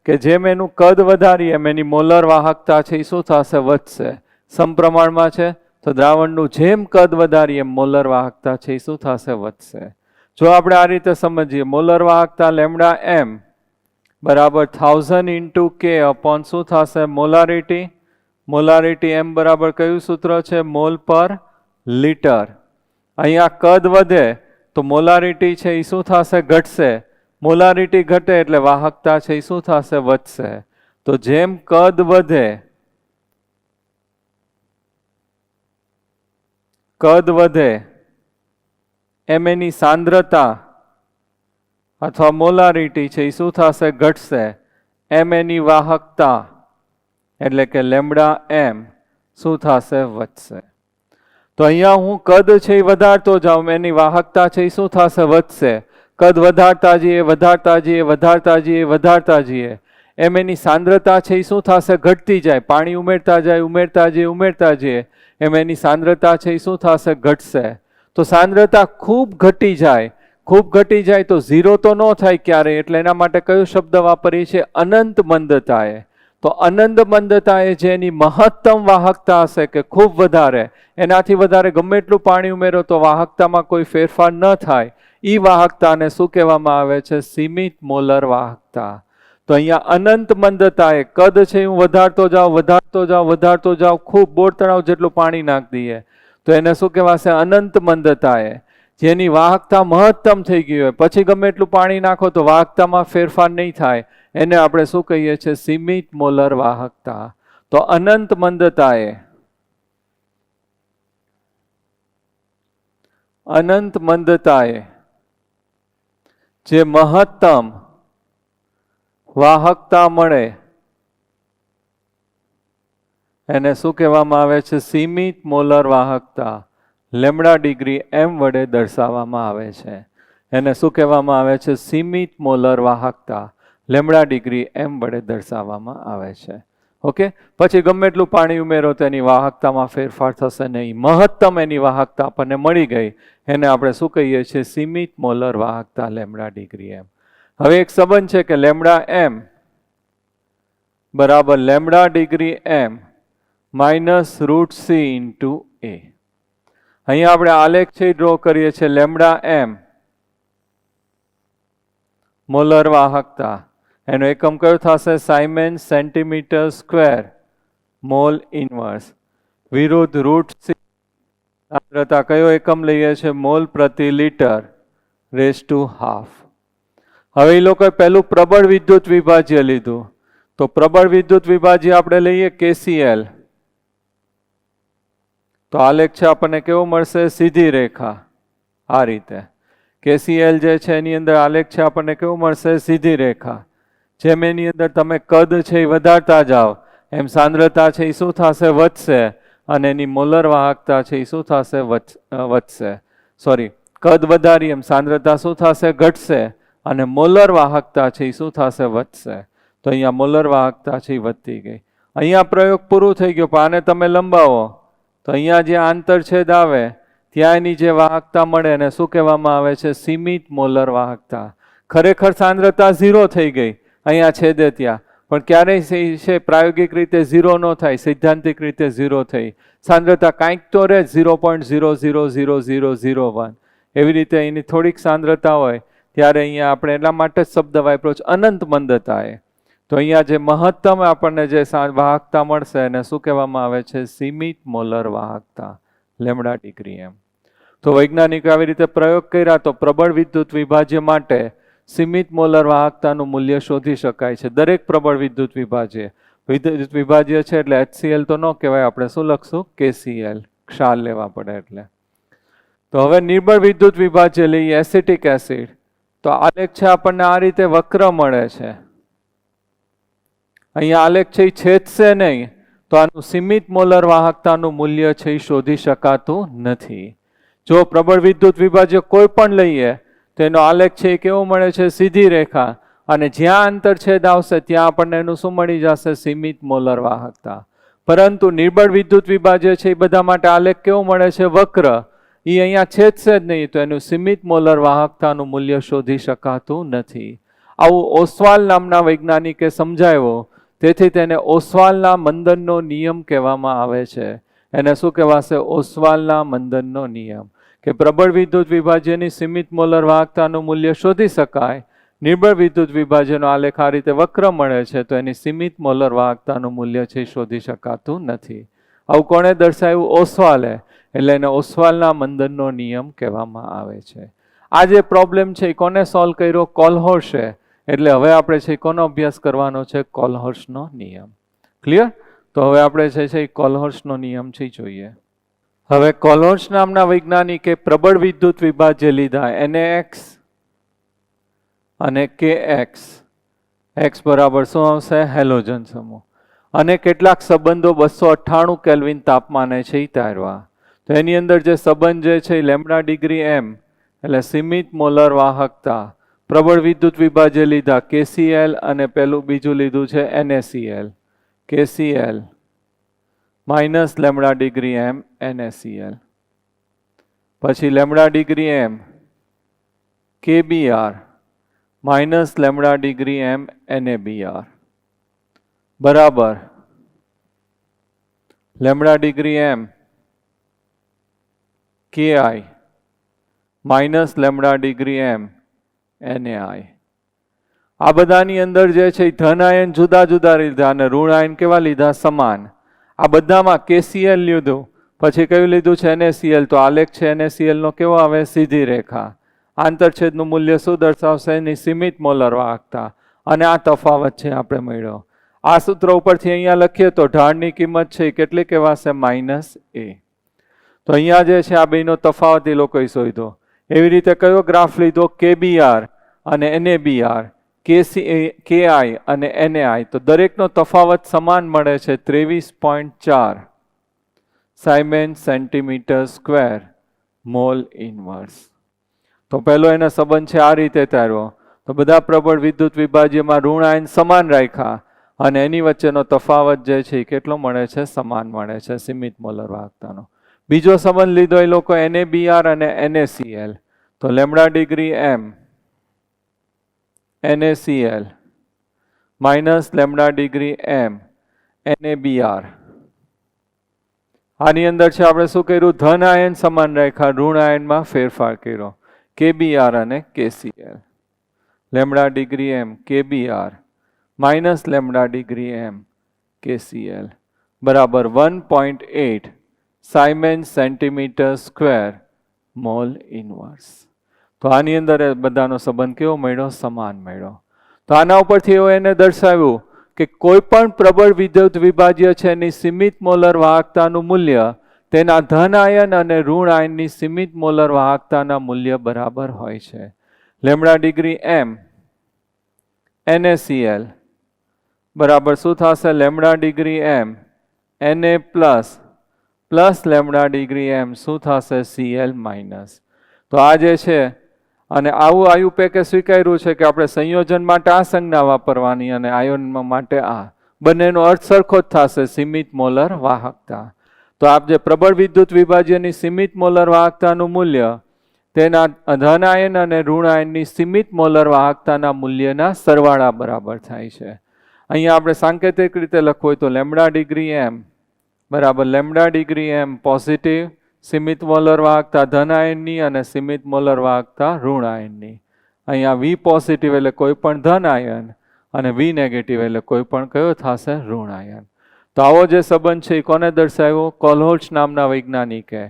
કે જેમ એનું કદ વધારીએ એમ એની મોલર વાહકતા છે એ શું થશે? વધશે. સમપ્રમાણમાં છે તો દ્રાવણનું જેમ કદ વધારીએ મોલર વાહકતા છે એ શું થશે? વધશે. જો આપણે આ રીતે સમજીએ, મોલર વાહકતા લેમડા M બરાબર 1000 ઇન્ટુ K અપોન શું થશે? મોલારિટી. મોલારિટી M બરાબર કયું સૂત્ર છે? મોલ પર લીટર. અહીંયા કદ વધે તો મોલારિટી છે એ શું થશે? ઘટશે. મોલારિટી ઘટે એટલે વાહકતા છે એ શું થશે? વધશે. તો જેમ કદ વધે એમ એની સાંદ્રતા અથવા મોલારિટી છે એ શું થશે? ઘટશે. એમ એની વાહકતા એટલે કે લેમડા M શું થશે? વધશે. તો અહીંયા હું કદ છે એ વધારતો જાઉં, એની વાહકતા છે એ શું થશે? વધશે. કદ વધારતા જઈએ. એમ એની સાંદ્રતા છે એ શું થશે? ઘટતી જાય. પાણી ઉમેરતા જાય એમ એની સાંદ્રતા છે એ શું થશે? ઘટશે. તો સાંદ્રતા ખૂબ ઘટી જાય તો ઝીરો તો ન થાય ક્યારે, એટલે એના માટે કયો શબ્દ વાપરીએ છીએ? અનંત મંદતાએ. તો અનંત મંદતાએ જે એની મહત્તમ વાહકતા હશે કે ખૂબ વધારે, એનાથી વધારે ગમે એટલું પાણી ઉમેરો તો વાહકતામાં કોઈ ફેરફાર ન થાય, એ વાહકતાને શું કહેવામાં આવે છે? સીમિત મોલર વાહકતા. તો અહીંયા અનંત મંદતાએ કદ છે હું વધારતો જાઉં, ખૂબ બોર તળાવ જેટલું પાણી નાખી દઈએ તો એને શું કહેવાશે? અનંત મંદતાએ. જેની વાહકતા મહત્તમ થઈ ગઈ હોય, પછી ગમે એટલું પાણી નાખો તો વાહકતામાં ફેરફાર નહીં થાય, એને આપણે શું કહીએ છીએ? સીમિત મોલર વાહકતા. તો અનંત મંદતાએ જે મહત્તમ વાહકતા મળે એને શું કહેવામાં આવે છે? સીમિત મોલર વાહકતા. લેમડા ડિગ્રી એમ વડે દર્શાવવામાં આવે છે. એને શું કહેવામાં આવે છે? સીમિત મોલર વાહકતા. લેમડા ડિગ્રી એમ વડે દર્શાવવામાં આવે છે. ઓકે, પછી ગમે એટલું પાણી ઉમેરો તો એની વાહકતામાં ફેરફાર થશે નહીં. મહત્તમ એની વાહકતા આપણને મળી ગઈ, એને આપણે શું કહીએ છીએ? સીમિત મોલર વાહકતા લેમડા ડિગ્રી એમ. હવે એક સંબંધ છે કે લેમડા એમ બરાબર લેમડા ડિગ્રી એમ માઇનસ રૂટ સી ઇન્ટુ એ. અહીંયા આપણે આલેખ છે ડ્રો કરીએ છીએ. લેમડા એમ મોલર વાહકતા, એનો એકમ કયો થશે? સાયમેન્સ સેન્ટીમીટર સ્ક્વેર મોલ ઇનવર્સ. વિરુદ્ધ રૂટ સી સાંદ્રતા કયો એકમ લઈએ છીએ? મોલ પ્રતિ લિટર રેઝ ટુ હાફ. હવે એ લોકોએ પહેલું પ્રબળ વિદ્યુત વિભાજ્ય લીધું, તો પ્રબળ વિદ્યુત વિભાજ્ય આપણે લઈએ KCl. તો આલેખ છે આપણને કેવો મળશે? સીધી રેખા. આ રીતે KCl જે છે એની અંદર આલેખ છે આપણને કેવું મળશે? સીધી રેખા. જેમ એની અંદર તમે કદ છે એ વધારતા જાઓ એમ સાંદ્રતા છે એ શું થશે? વધશે. અને એની મોલર વાહકતા છે એ શું થશે? વધશે. કદ વધારી એમ સાંદ્રતા શું થશે? ઘટશે. અને મોલર વાહકતા છે એ શું થશે? વધશે. તો અહીંયા મોલર વાહકતા છે એ વધતી ગઈ. અહીંયા પ્રયોગ પૂરું થઈ ગયો, પણ આને તમે લંબાવો તો અહીંયા જે આંતરછેદ આવે ત્યાં એની જે વાહકતા મળે એને શું કહેવામાં આવે છે? સીમિત મોલર વાહકતા. ખરેખર સાંદ્રતા ઝીરો થઈ ગઈ અહીંયા છેદે ત્યાં, પણ ક્યારેય છે પ્રાયોગિક રીતે ઝીરો ન થાય, સૈદ્ધાંતિક રીતે ઝીરો થઈ. સાંદ્રતા કાંઈક તો રહે 0.000001 એવી રીતે એની થોડીક સાંદ્રતા હોય ત્યારે અહીંયા આપણે એટલા માટે જ શબ્દ વાપર્યો છે અનંત મંદતાએ. તો અહીંયા જે મહત્તમ આપણને જે વાહકતા મળશે એને શું કહેવામાં આવે છે? સીમિત મોલર વાહકતા લેમડા ડિગ્રી એમ. તો વૈજ્ઞાનિકો આવી રીતે પ્રયોગ કર્યા તો પ્રબળ વિદ્યુત વિભાજ્ય માટે સીમિત મોલર વાહકતાનું મૂલ્ય શોધી શકાય છે. દરેક પ્રબળ વિદ્યુત વિભાજ્ય છે એટલે HCl તો ન કહેવાય, આપણે શું લખશું? KCl. ક્ષાર લેવા પડે એટલે. તો હવે નિર્બળ વિદ્યુત વિભાજ્ય લઈએ એસિટિક એસિડ. તો આલેખ છે આપણને આ રીતે વક્ર મળે છે. અહીંયા આલેખ છે એ છેદશે નહીં, તો આનું સીમિત મોલર વાહકતાનું મૂલ્ય છે એ શોધી શકાતું નથી. જો પ્રબળ વિદ્યુત વિભાજ્ય કોઈ પણ લઈએ તો એનો આલેખ છે એ કેવો મળે છે? સીધી રેખા. અને જ્યાં આંતરછેદ આવશે ત્યાં આપણને એનું શું મળી જશે? સીમિત મોલર વાહકતા. પરંતુ નિર્બળ વિદ્યુત વિભાજ્ય છે એ બધા માટે આલેખ કેવો મળે છે? વક્ર. એ અહીંયા છેદશે જ નહીં, તો એનું સીમિત મોલર વાહકતાનું મૂલ્ય શોધી શકાતું નથી. આવું ઓસ્વાલ નામના વૈજ્ઞાનિકે સમજાવ્યો, તેથી તેને ઓસ્વાલના મંદનનો નિયમ કહેવામાં આવે છે. એને શું કહેવાશે? ઓસ્વાલના મંદનનો નિયમ. કે પ્રબળ વિદ્યુત વિભાજ્યની સીમિત મોલર વાહકતાનું મૂલ્ય શોધી શકાય. નિર્બળ વિદ્યુત વિભાજ્યનો આલેખ આ રીતે વક્ર મળે છે, તો એની સીમિત મોલર વાહકતાનું મૂલ્ય છે શોધી શકાતું નથી. આવું કોણે દર્શાવ્યું? ઓસ્વાલે. એટલે એને ઓસ્વાલના મંદનનો નિયમ કહેવામાં આવે છે. આ જે પ્રોબ્લેમ છે એ કોને સોલ્વ કર્યો? કોલહોર્સે. એટલે હવે આપણે છે કોનો અભ્યાસ કરવાનો છે? કોલહોર્સનો નિયમ. ક્લિયર? તો હવે આપણે છે કોલહોર્સનો નિયમ છે જોઈએ. હવે કોલહોર્સ નામના વૈજ્ઞાનિકે પ્રબળ વિદ્યુત વિભાજ્ય લીધા NaX અને KX. X બરાબર શું આવશે? હેલોજન સમૂહ. અને કેટલાક સંબંધો 298 કેલ્વિન તાપમાને છે એ તારવા. તો એની અંદર જે સંબંધ જે છે લેમડા ડિગ્રી એમ એટલે સીમિત મોલર વાહકતા પ્રબળ વિદ્યુત વિભાજ્ય લીધા KCl અને પેલું બીજું લીધું છે NaCl. KCl minus lambda degree m NaCl. પછી lambda degree m KBr minus lambda degree m NaBr બરાબર lambda degree m Ki minus lambda degree m NaI. આ બધાની અંદર જે છે એ ધન આયન જુદા જુદા લીધા અને ઋણ આયન કેવા લીધા? સમાન. આ બધામાં KCl લીધું, પછી કયું લીધું છે? NaCl. તો આલેખ છે NaCl નો કેવો આવે? સીધી રેખા. આંતરછેદનું મૂલ્ય શું દર્શાવશે? એની સીમિત મોલર વાહકતા. અને આ તફાવત છે આપણે મળ્યો. આ સૂત્ર ઉપરથી અહીંયા લખીએ તો ઢાળની કિંમત છે કેટલી કહેવાશે? -a. તો અહીંયા જે છે આ બેનો તફાવત એ લોકોએ શોધ્યો. એવી રીતે કયો ગ્રાફ લીધો? KBr અને NaBr, KI અને NaI. તો દરેકનો તફાવત સમાન મળે છે 23.4 સાયમેન સેન્ટીમીટર સ્ક્વેર મોલ ઇનવર્સ. તો પહેલો એનો સંબંધ છે આ રીતે તાર્યો. તો બધા પ્રબળ વિદ્યુત વિભાજ્યમાં ઋણ આયન સમાન રાખ્યા અને એની વચ્ચેનો તફાવત જે છે એ કેટલો મળે છે? સમાન મળે છે સીમિત મોલર વાહકતાનો. બીજો સંબંધ લીધો એ લોકો NaBr અને NaCl. તો lambda degree m NaCl minus lambda degree m NaBr. આની અંદર છે આપણે શું કર્યું? ધન આયન સમાન રાખ્યા, ઋણ આયનમાં ફેરફાર કર્યો. KBr અને KCl. Lambda degree m KBr minus lambda degree m KCl બરાબર 1.8 સાયમેન સેન્ટીમીટર સ્ક્વેર મોલ ઇનવર્સ. તો આની અંદર બધાનો સંબંધ કેવો મળ્યો? સમાન મળ્યો. તો આના ઉપરથી એવું એને દર્શાવ્યું કે કોઈ પણ પ્રબળ વિદ્યુત વિભાજ્ય છે એની સીમિત મોલર વાહકતાનું મૂલ્ય તેના ધન આયન અને ઋણ આયનની સીમિત મોલર વાહકતાના મૂલ્ય બરાબર હોય છે. લેમડા ડિગ્રી m NaCl બરાબર શું થશે? Lambda degree m Na plus lambda degree m શું થશે? Cl minus. તો આ જે છે અને આવું આયુપેકે સ્વીકાર્યું છે કે આપણે સંયોજન માટે આ સંજ્ઞા વાપરવાની અને આયન માટે આ. બંનેનો અર્થ સરખો જ થશે, સીમિત મોલર વાહકતા. તો આપ જે પ્રબળ વિદ્યુત વિભાજ્યની સીમિત મોલર વાહકતાનું મૂલ્ય તેના ધન આયન અને ઋણ આયનની સીમિત મોલર વાહકતાના મૂલ્યના સરવાળા બરાબર થાય છે. અહીંયા આપણે સાંકેતિક રીતે લખવું હોય તો લેમડા ડિગ્રી m બરાબર લેમડા ડિગ્રી m પોઝિટિવ સીમિત મોલર વાહકતા ધન આયનની અને સીમિત મોલર વાહકતા ઋણ આયનની. અહીંયા V પોઝિટિવ એટલે કોઈ પણ ધન આયન અને V નેગેટિવ એટલે કોઈ પણ કયો થશે? ઋણ આયન. તો આવો જે સંબંધ છે એ કોને દર્શાવ્યો? કોલ્હોલ્ટ્ઝ નામના વૈજ્ઞાનિકે.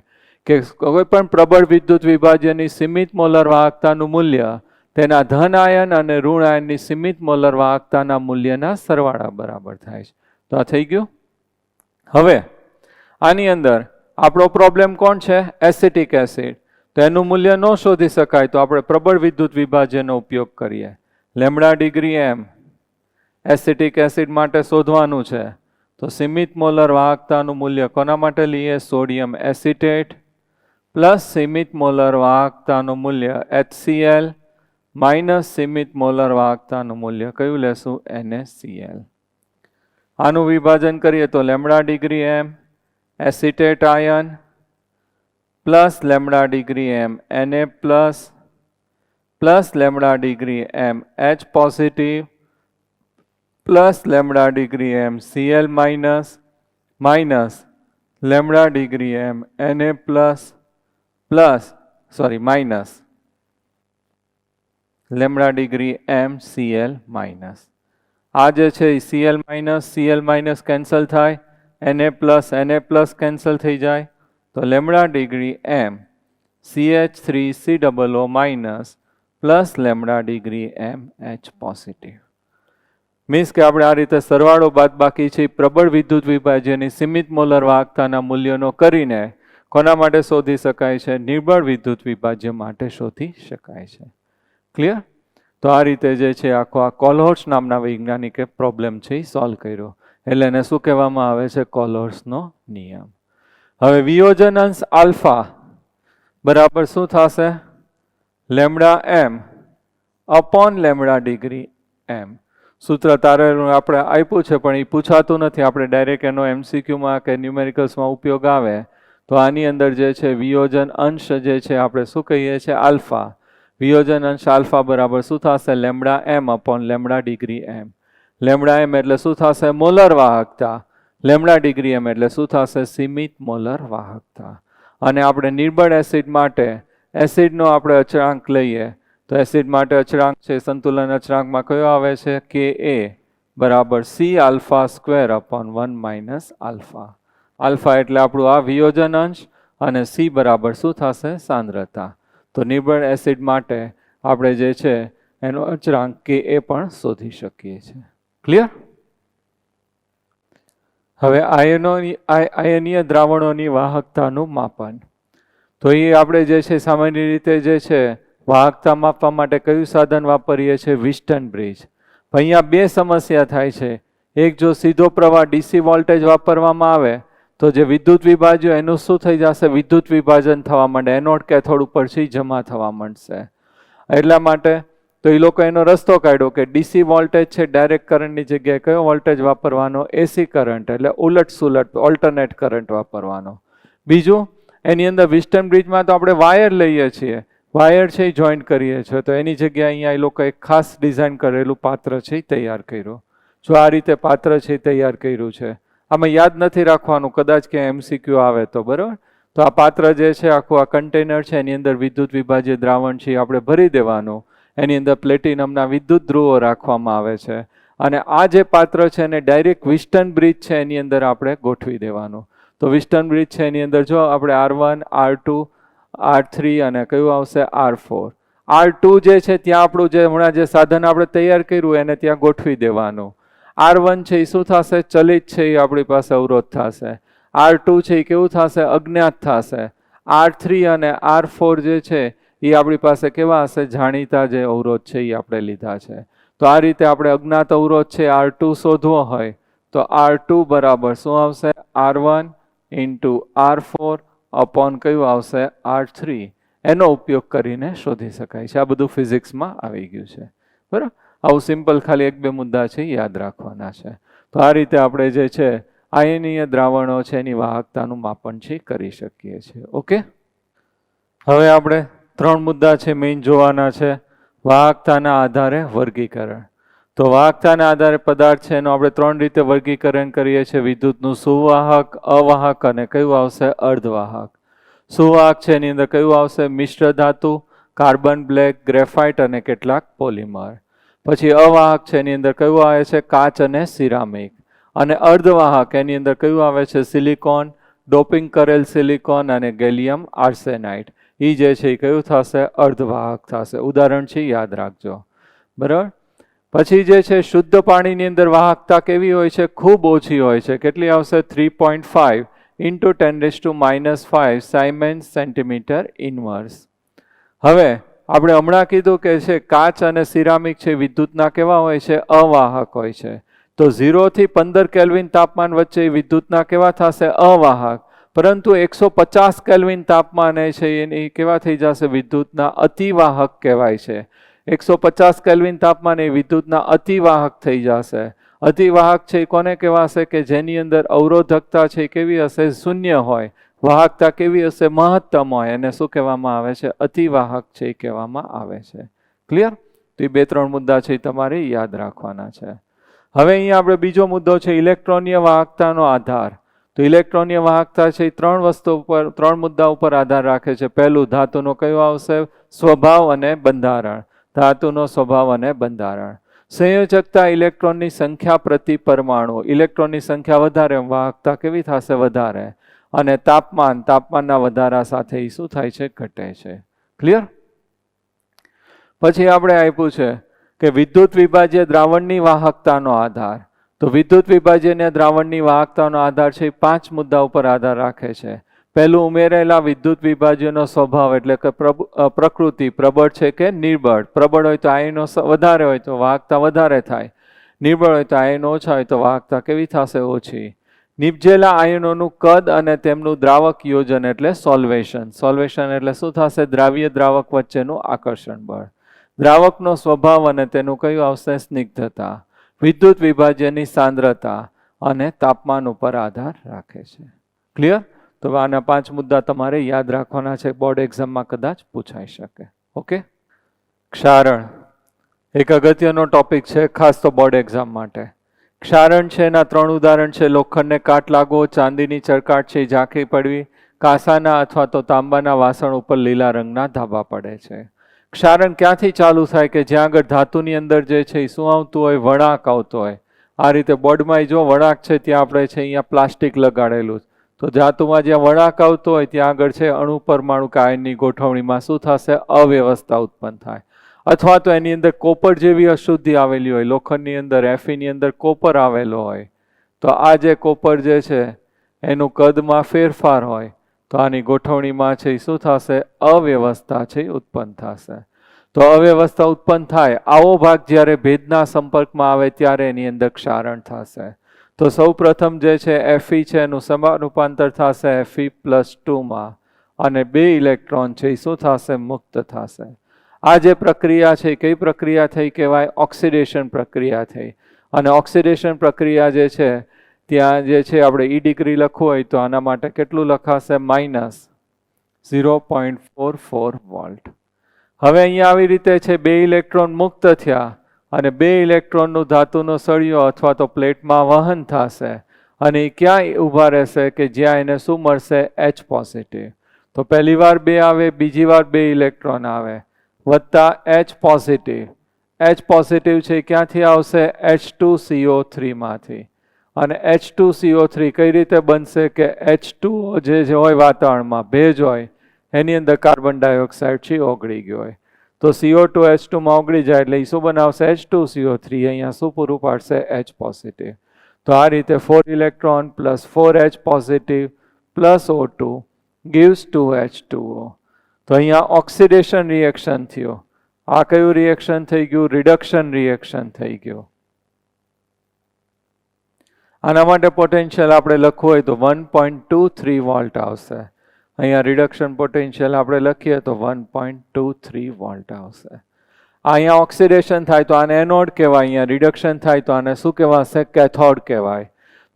કે કોઈ પણ પ્રબળ વિદ્યુત વિભાજ્યની સીમિત મોલર વાહકતાનું મૂલ્ય તેના ધન આયન અને ઋણ આયનની સીમિત મોલર વાહકતાના મૂલ્યના સરવાળા બરાબર થાય છે. તો આ થઈ ગયું. હવે આની અંદર આપણો પ્રોબ્લેમ કોણ છે? Acetic acid. તો એનું મૂલ્ય ન શોધી શકાય તો આપણે પ્રબળ વિદ્યુત વિભાજ્યનો ઉપયોગ કરીએ. Lambda degree m acetic acid માટે શોધવાનું છે. તો સીમિત મોલર વાહકતાનું મૂલ્ય કોના માટે લઈએ? સોડિયમ એસિટેટ પ્લસ સીમિત મોલર વાહકતાનું મૂલ્ય HCl માઇનસ સીમિત મોલર વાહકતાનું મૂલ્ય કયું લેશું? NaCl. આનું વિભાજન કરીએ તો lambda degree m acetate ion plus lambda degree m Na plus lambda degree m H positive plus lambda degree m Cl minus lambda degree m Na minus lambda degree m Cl minus. આ જે છે Cl minus cancel થાય, Na cancel થઈ જાય. તો lambda degree m CH3COO minus plus lambda degree m H positive. Means કે આપણે આ રીતે સરવાળો બાદબાકી છે પ્રબળ વિદ્યુત વિભાજ્યની સીમિત મોલર વાહકતાના મૂલ્યોનો કરીને કોના માટે શોધી શકાય છે? નિર્બળ વિદ્યુત વિભાજ્ય માટે શોધી શકાય છે. ક્લિયર? તો આ રીતે જે છે આખો આ કોલ્હોલ્ટ્ઝ નામના વૈજ્ઞાનિકે પ્રોબ્લેમ છે એ સોલ્વ કર્યો. એટલે એને શું કહેવામાં આવે છે? કોલ્હોલ્ટ્ઝનો નિયમ. હવે વિયોજન અંશ આલ્ફા બરાબર શું થશે? Lambda m upon lambda degree M. સૂત્ર તારેલું આપણે આપ્યું છે પણ એ પૂછાતું નથી. આપણે ડાયરેક્ટ એનો એમસીક્યુમાં કે ન્યુમેરિકલ્સમાં ઉપયોગ આવે તો આની અંદર જે છે વિયોજન અંશ જે છે આપણે શું કહીએ છીએ આલ્ફા. વિયોજન અંશ આલ્ફા બરાબર શું થશે lambda M upon lambda degree M. Lambda M એટલે શું થશે મોલર વાહકતા. લેમડા ડિગ્રી એમ એટલે શું થશે સીમિત મોલર વાહકતા. અને આપણે નિર્બળ એસિડ માટે એસિડનો આપણે અચળાંક લઈએ તો એસિડ માટે અચળાંક છે સંતુલન અચળાંકમાં કયો આવે છે કે એ બરાબર C alpha square upon 1 minus alpha. Alpha એટલે આપણું આ વિયોજન અંશ અને સી બરાબર શું થશે સાંદ્રતા. તો નિર્બળ એસિડ માટે આપણે જે છે એનો અચળાંક કે એ પણ શોધી શકીએ છીએ. ક્લિયર? હવે આયનીય દ્રાવણોની વાહકતાનું માપન. તો એ આપણે જે છે સામાન્ય રીતે જે છે વાહકતા માપવા માટે કયું સાધન વાપરીએ છીએ વિસ્ટન બ્રિજ. અહીંયા બે સમસ્યા થાય છે. એક જો સીધો પ્રવાહ ડીસી વોલ્ટેજ વાપરવામાં આવે તો જે વિદ્યુત વિભાજ્યો એનું શું થઈ જશે વિદ્યુત વિભાજન થવા માંડે એનોડ કેથોડ ઉપર જમા થવા માંડશે. એટલા માટે તો એ લોકો એનો રસ્તો કાઢ્યો કે ડીસી વોલ્ટેજ છે ડાયરેક્ટ કરંટની જગ્યાએ કયો વોલ્ટેજ વાપરવાનો એસી કરંટ એટલે ઉલટ સુલટ ઓલ્ટરનેટ કરંટ વાપરવાનો. બીજું એની અંદર વિસ્ટન બ્રિજમાં તો આપણે વાયર લઈએ છીએ વાયર છે એ જોઈન્ટ કરીએ છીએ તો એની જગ્યાએ અહીંયા એ લોકો એક ખાસ ડિઝાઇન કરેલું પાત્ર છે એ તૈયાર કર્યું. જો આ રીતે પાત્ર છે એ તૈયાર કર્યું છે આમાં યાદ નથી રાખવાનું કદાચ કે એમસીક્યુ આવે તો બરાબર. તો આ પાત્ર જે છે આખું આ કન્ટેનર છે એની અંદર વિદ્યુત વિભાજ્ય દ્રાવણ છે આપણે ભરી દેવાનું. એની અંદર પ્લેટિનમના વિદ્યુત ધ્રુવો રાખવામાં આવે છે અને આ જે પાત્ર છે એને ડાયરેક્ટ વિસ્ટન બ્રિજ છે એની અંદર આપણે ગોઠવી દેવાનું. તો વિસ્ટન બ્રિજ છે એની અંદર જો આપણે R1 R2 R3 અને કયું આવશે R4. R2 જે છે ત્યાં આપણું જે હમણાં જે સાધન આપણે તૈયાર કર્યું એને ત્યાં ગોઠવી દેવાનું. R1 છે એ શું થશે ચલિત છે એ આપણી પાસે અવરોધ થશે. R2 છે એ કેવું થશે અજ્ઞાત થશે. R3 અને R4 જે છે એ આપણી પાસે કેવા હશે જાણીતા જે અવરોધ છે એ આપણે લીધા છે. તો આ રીતે આપણે અજ્ઞાત અવરોધ છે R2 શોધવો હોય તો R2 બરાબર શું આવશે R1 ઇન્ટુ R4 અપોન કયું આવશે R3. એનો ઉપયોગ કરીને શોધી શકાય છે. આ બધું ફિઝિક્સમાં આવી ગયું છે બરાબર. આવું સિમ્પલ ખાલી એક બે મુદ્દા છે યાદ રાખવાના છે. તો આ રીતે આપણે જે છે આયનીય દ્રાવણો છે એની વાહકતાનું માપન છે કરી શકીએ છીએ. ઓકે. હવે આપણે 3 મુદ્દા છે મેઇન જોવાના છે. વાહકતાના આધારે વર્ગીકરણ. તો વાહકતાના આધારે પદાર્થ છે એનો આપણે 3 રીતે વર્ગીકરણ કરીએ છીએ. વિદ્યુતનું સુવાહક અવાહક અને કયું આવશે અર્ધવાહક. સુવાહક છે એની અંદર કયું આવશે મિશ્ર ધાતુ કાર્બન બ્લેક ગ્રેફાઇટ અને કેટલાક પોલિમર. પછી અવાહક છે એની અંદર કયું આવે છે કાચ અને સિરામિક. અને અર્ધવાહક એની અંદર કયું આવે છે સિલિકોન ડોપિંગ કરેલ સિલિકોન અને ગેલિયમ આર્સેનાઇડ. એ જે છે એ કયું થશે અર્ધવાહક થશે. ઉદાહરણ છે યાદ રાખજો બરાબર. પછી જે છે શુદ્ધ પાણીની અંદર વાહકતા કેવી હોય છે ખૂબ ઓછી હોય છે. કેટલી આવશે 3.5 ઇન્ટુ 10⁻⁵ સાયમેન્સ સેન્ટીમીટર ઇનવર્સ. હવે આપણે હમણાં કીધું કે છે કાચ અને સિરામિક છે વિદ્યુતના કેવા હોય છે અવાહક હોય છે. તો 0 થી 15 કેલ્વિન તાપમાન વચ્ચે વિદ્યુતના કેવા થશે અવાહક. પરંતુ 150 કેલ્વિન તાપમાને છે એની કેવા થઈ જશે વિદ્યુતના અતિવાહક કહેવાય છે. 150 કેલ્વિન તાપમાને વિદ્યુતના અતિવાહક થઈ જશે. અતિવાહક છે કોને કહેવાશે કે જેની અંદર અવરોધકતા છે કેવી હશે શૂન્ય હોય. વાહકતા કેવી હશે મહત્તમ હોય. એને શું કહેવામાં આવે છે અતિવાહક છે એ કહેવામાં આવે છે. ક્લિયર? તો એ 2-3 મુદ્દા છે તમારે યાદ રાખવાના છે. હવે અહીંયા આપણે બીજો મુદ્દો છે ઇલેક્ટ્રોનીય વાહકતાનો આધાર. તો ઇલેક્ટ્રોનીય વાહકતા છે એ 3 વસ્તુ ઉપર 3 મુદ્દા ઉપર આધાર રાખે છે. પહેલું ધાતુનો કયો આવશે સ્વભાવ અને બંધારણ. ધાતુનો સ્વભાવ અને બંધારણ. સંયોજકતા ઇલેક્ટ્રોનની સંખ્યા પ્રતિ પરમાણુ. ઇલેક્ટ્રોનની સંખ્યા વધારે વાહકતા કેવી થશે વધારે. અને તાપમાનના વધારા સાથે એ શું થાય છે ઘટે છે. ક્લિયર? પછી આપણે આપ્યું છે કે વિદ્યુત વિભાજ્ય દ્રાવણની વાહકતાનો આધાર. તો વિદ્યુત વિભાજ્ય દ્રાવણની વાહકતાનો આધાર છે 5 મુદ્દા ઉપર આધાર રાખે છે. પહેલું ઉમેરેલા વિદ્યુત વિભાજ્યનો સ્વભાવ એટલે કે પ્રકૃતિ પ્રબળ છે કે નિર્બળ. પ્રબળ હોય તો આયનો વધારે હોય તો વાહકતા વધારે થાય. નિર્બળ હોય તો આયનો ઓછા હોય તો વાહકતા કેવી થશે ઓછી. નિપજેલા આયનોનું કદ અને તેમનું દ્રાવક યોજન એટલે સોલ્વેશન. સોલ્વેશન એટલે શું થશે દ્રાવ્ય દ્રાવક વચ્ચેનું આકર્ષણ બળ. દ્રાવકનો સ્વભાવ અને તેનું કયું આવશે? સ્નિગ્ધતા. વિદ્યુત વિભાજ્યની સાંદ્રતા અને તાપમાન ઉપર આધાર રાખે છે. ક્લિયર? તો આના 5 મુદ્દા તમારે યાદ રાખવાના છે, બોર્ડ એક્ઝામમાં કદાચ પૂછાઈ શકે. ઓકે. ક્ષારણ એક અગત્યનો ટોપિક છે, ખાસ તો બોર્ડ એક્ઝામ માટે. ક્ષારણ છે એના 3 ઉદાહરણ છે. લોખંડને કાટ લાગવો, ચાંદીની ચળકાટ છે ઝાંખી પડવી, કાંસાના અથવા તો તાંબાના વાસણ ઉપર લીલા રંગના ધાબા પડે છે. ક્ષારણ ક્યાંથી ચાલુ થાય? કે જ્યાં આગળ ધાતુની અંદર જે છે એ શું આવતું હોય? વળાંક આવતો હોય. આ રીતે બોર્ડમાં જો વળાંક છે ત્યાં આપણે છે અહીંયા પ્લાસ્ટિક લગાડેલું છે. તો ધાતુમાં જ્યાં વળાંક આવતો હોય ત્યાં આગળ છે અણુ પરમાણુ કે આયનની ગોઠવણીમાં શું થશે? અવ્યવસ્થા ઉત્પન્ન થાય. અથવા તો એની અંદર કોપર જેવી અશુદ્ધિ આવેલી હોય, લોખંડની અંદર એફીની અંદર કોપર આવેલો હોય, તો આ જે કોપર જે છે એનું કદમાં ફેરફાર હોય તો આની ગોઠવણીમાં છે શું થશે? અવ્યવસ્થા છે ઉત્પન્ન થશે. તો અવ્યવસ્થા ઉત્પન્ન થાય આવો ભાગ જ્યારે ભેજના સંપર્કમાં આવે ત્યારે એની અંદર ક્ષારણ થશે. તો સૌ પ્રથમ જે છે Fe છે એનું સમાન રૂપાંતર થશે Fe+2માં અને 2 ઇલેક્ટ્રોન છે એ શું થશે? મુક્ત થશે. આ જે પ્રક્રિયા છે કઈ પ્રક્રિયા થઈ કહેવાય? ઓક્સિડેશન પ્રક્રિયા થઈ. અને ઓક્સિડેશન પ્રક્રિયા જે છે ત્યાં જે છે આપણે ઈ ડિગ્રી લખવું હોય તો આના માટે કેટલું લખાશે? -0.44 વોલ્ટ. હવે અહીંયા આવી રીતે છે 2 ઇલેક્ટ્રોન મુક્ત થયા અને 2 ઇલેક્ટ્રોનનું ધાતુનો સળિયો અથવા તો પ્લેટમાં વહન થશે અને ક્યાં ઊભા રહેશે? કે જ્યાં એને શું મળશે? H positive. તો પહેલી વાર 2 આવે, બીજી વાર 2 ઇલેક્ટ્રોન આવે વત્તા H પોઝિટિવ. H પોઝિટિવ છે ક્યાંથી આવશે? H2CO3 માંથી. અને H2CO3 કઈ રીતે બનશે? કે H2O જે હોય વાતાવરણમાં ભેજ હોય એની અંદર કાર્બન ડાયોક્સાઇડ છે ઓગળી ગયો હોય તો CO2 H2માં ઓગળી જાય એટલે એ શું બનાવશે? H2CO3. અહીંયા શું પૂરું પાડશે? H positive. તો આ રીતે 4 electron plus 4H positive plus O2 gives 2H2O. તો અહીંયા ઓક્સિડેશન રિએક્શન થયો. આ કયું રિએક્શન થઈ ગયું? રિડક્શન રિએક્શન થઈ ગયું. આના માટે પોટેન્શિયલ આપણે લખવું હોય તો 1.23 વોલ્ટ આવશે. અહીંયા રિડક્શન પોટેન્શિયલ આપણે લખીએ તો 1.23 વોલ્ટ આવશે. અહીંયા ઓક્સિડેશન થાય તો આને એનોડ કહેવાય, અહીંયા રિડક્શન થાય તો આને શું કહેવાશે? કેથોડ કહેવાય.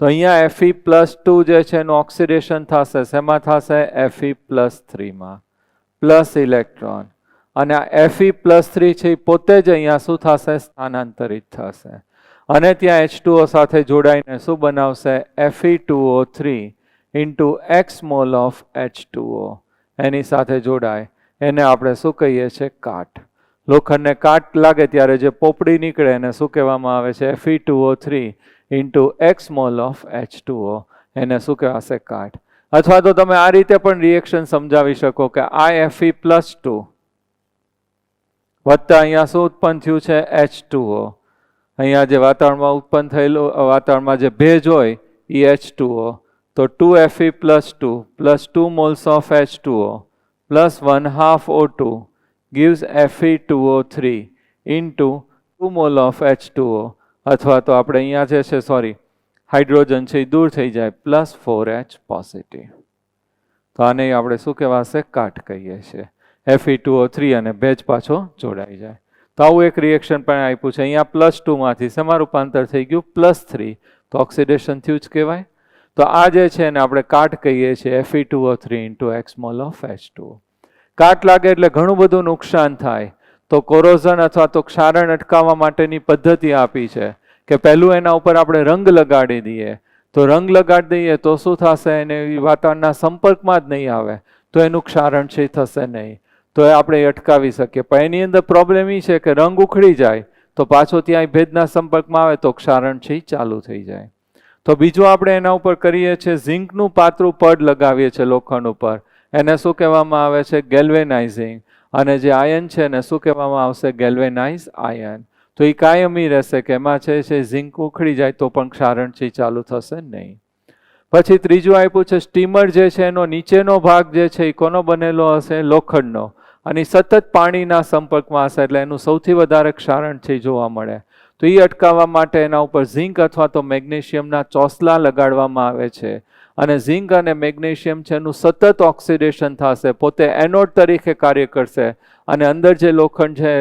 તો અહીંયા Fe+2 જે છે એનું ઓક્સિડેશન થશે. શેમાં થશે? Fe+3માં પ્લસ ઇલેક્ટ્રોન. અને આ Fe+3 છે એ પોતે જ અહીંયા શું થશે? સ્થાનાંતરિત થશે અને ત્યાં H2O સાથે જોડાઈને શું બનાવશે? Fe2O3 into X mole of H2O. એની સાથે જોડાય એને આપણે શું કહીએ છીએ? કાટ. લોખંડને કાટ લાગે ત્યારે જે પોપડી નીકળે એને શું કહેવામાં આવે છે? Fe2O3 into X mole of H2O. એને શું કહેવાશે? કાટ. અથવા તો તમે આ રીતે પણ રિએક્શન સમજાવી શકો કે આ Fe+2 વત્તા અહીંયા શું ઉત્પન્ન થયું છે? H2O. અહીંયા જે વાતાવરણમાં ઉત્પન્ન થયેલું વાતાવરણમાં જે ભેજ હોય એ H2O. તો 2Fe+2 plus 2 moles of H2O plus 1/2 O2 gives Fe2O3 into 2 mole of H2O. અથવા તો આપણે અહીંયા જે છે હાઇડ્રોજન છે એ દૂર થઈ જાય પ્લસ 4H પોઝિટિવ. તો આને આપણે શું કહેવાશે? કાટ કહીએ છીએ. Fe2O3 અને ભેજ પાછો જોડાઈ જાય. તો આવું એક રિએક્શન પણ આપ્યું છે. અહીંયા +2 માંથી શેમાં રૂપાંતર થઈ ગયું? +3. તો ઓક્સિડેશન થયું જ કહેવાય. તો આ જે છે એને આપણે કાટ કહીએ છીએ. Fe2O3 into X mole of H2O. કાટ લાગે એટલે ઘણું બધું નુકસાન થાય. તો કોરોઝન અથવા તો ક્ષારણ અટકાવવા માટેની પદ્ધતિ આપી છે કે પહેલું એના ઉપર આપણે રંગ લગાડી દઈએ. તો રંગ લગાડી દઈએ તો શું થશે? એને વાતાવરણના સંપર્કમાં જ નહીં આવે તો એનું ક્ષારણ છે થશે નહીં. તો એ આપણે અટકાવી શકીએ. પણ એની અંદર પ્રોબ્લેમ એ છે કે રંગ ઉખડી જાય તો પાછો ત્યાં ભેજના સંપર્કમાં આવે તો ક્ષારણ છે ચાલુ થઈ જાય. તો બીજું આપણે એના ઉપર કરીએ છીએ ઝિંકનું પાતળું પડ લગાવીએ છીએ લોખંડ ઉપર. એને શું કહેવામાં આવે છે? ગેલ્વેનાઇઝિંગ. અને જે આયન છે એને શું કહેવામાં આવશે? Galvanize ion. તો એ કાયમી રહેશે કે એમાં છે ઝિંક ઉખડી જાય તો પણ ક્ષારણ છે ચાલુ થશે નહીં. પછી ત્રીજું આપ્યું છે સ્ટીમર જે છે એનો નીચેનો ભાગ જે છે એ કોનો બનેલો હશે? લોખંડનો. અને સતત પાણીના સંપર્કમાં હશે એટલે એનું સૌથી વધારે ક્ષારણ છે જોવા મળે. તો એ અટકાવવા માટે એના ઉપર ઝિંક અથવા તો મેગ્નેશિયમના ચોસલા લગાડવામાં આવે છે. અને ઝિંક અને મેગ્નેશિયમ છે એનું સતત ઓક્સિડેશન થશે, પોતે એનોડ તરીકે કાર્ય કરશે અને અંદર જે લોખંડ છે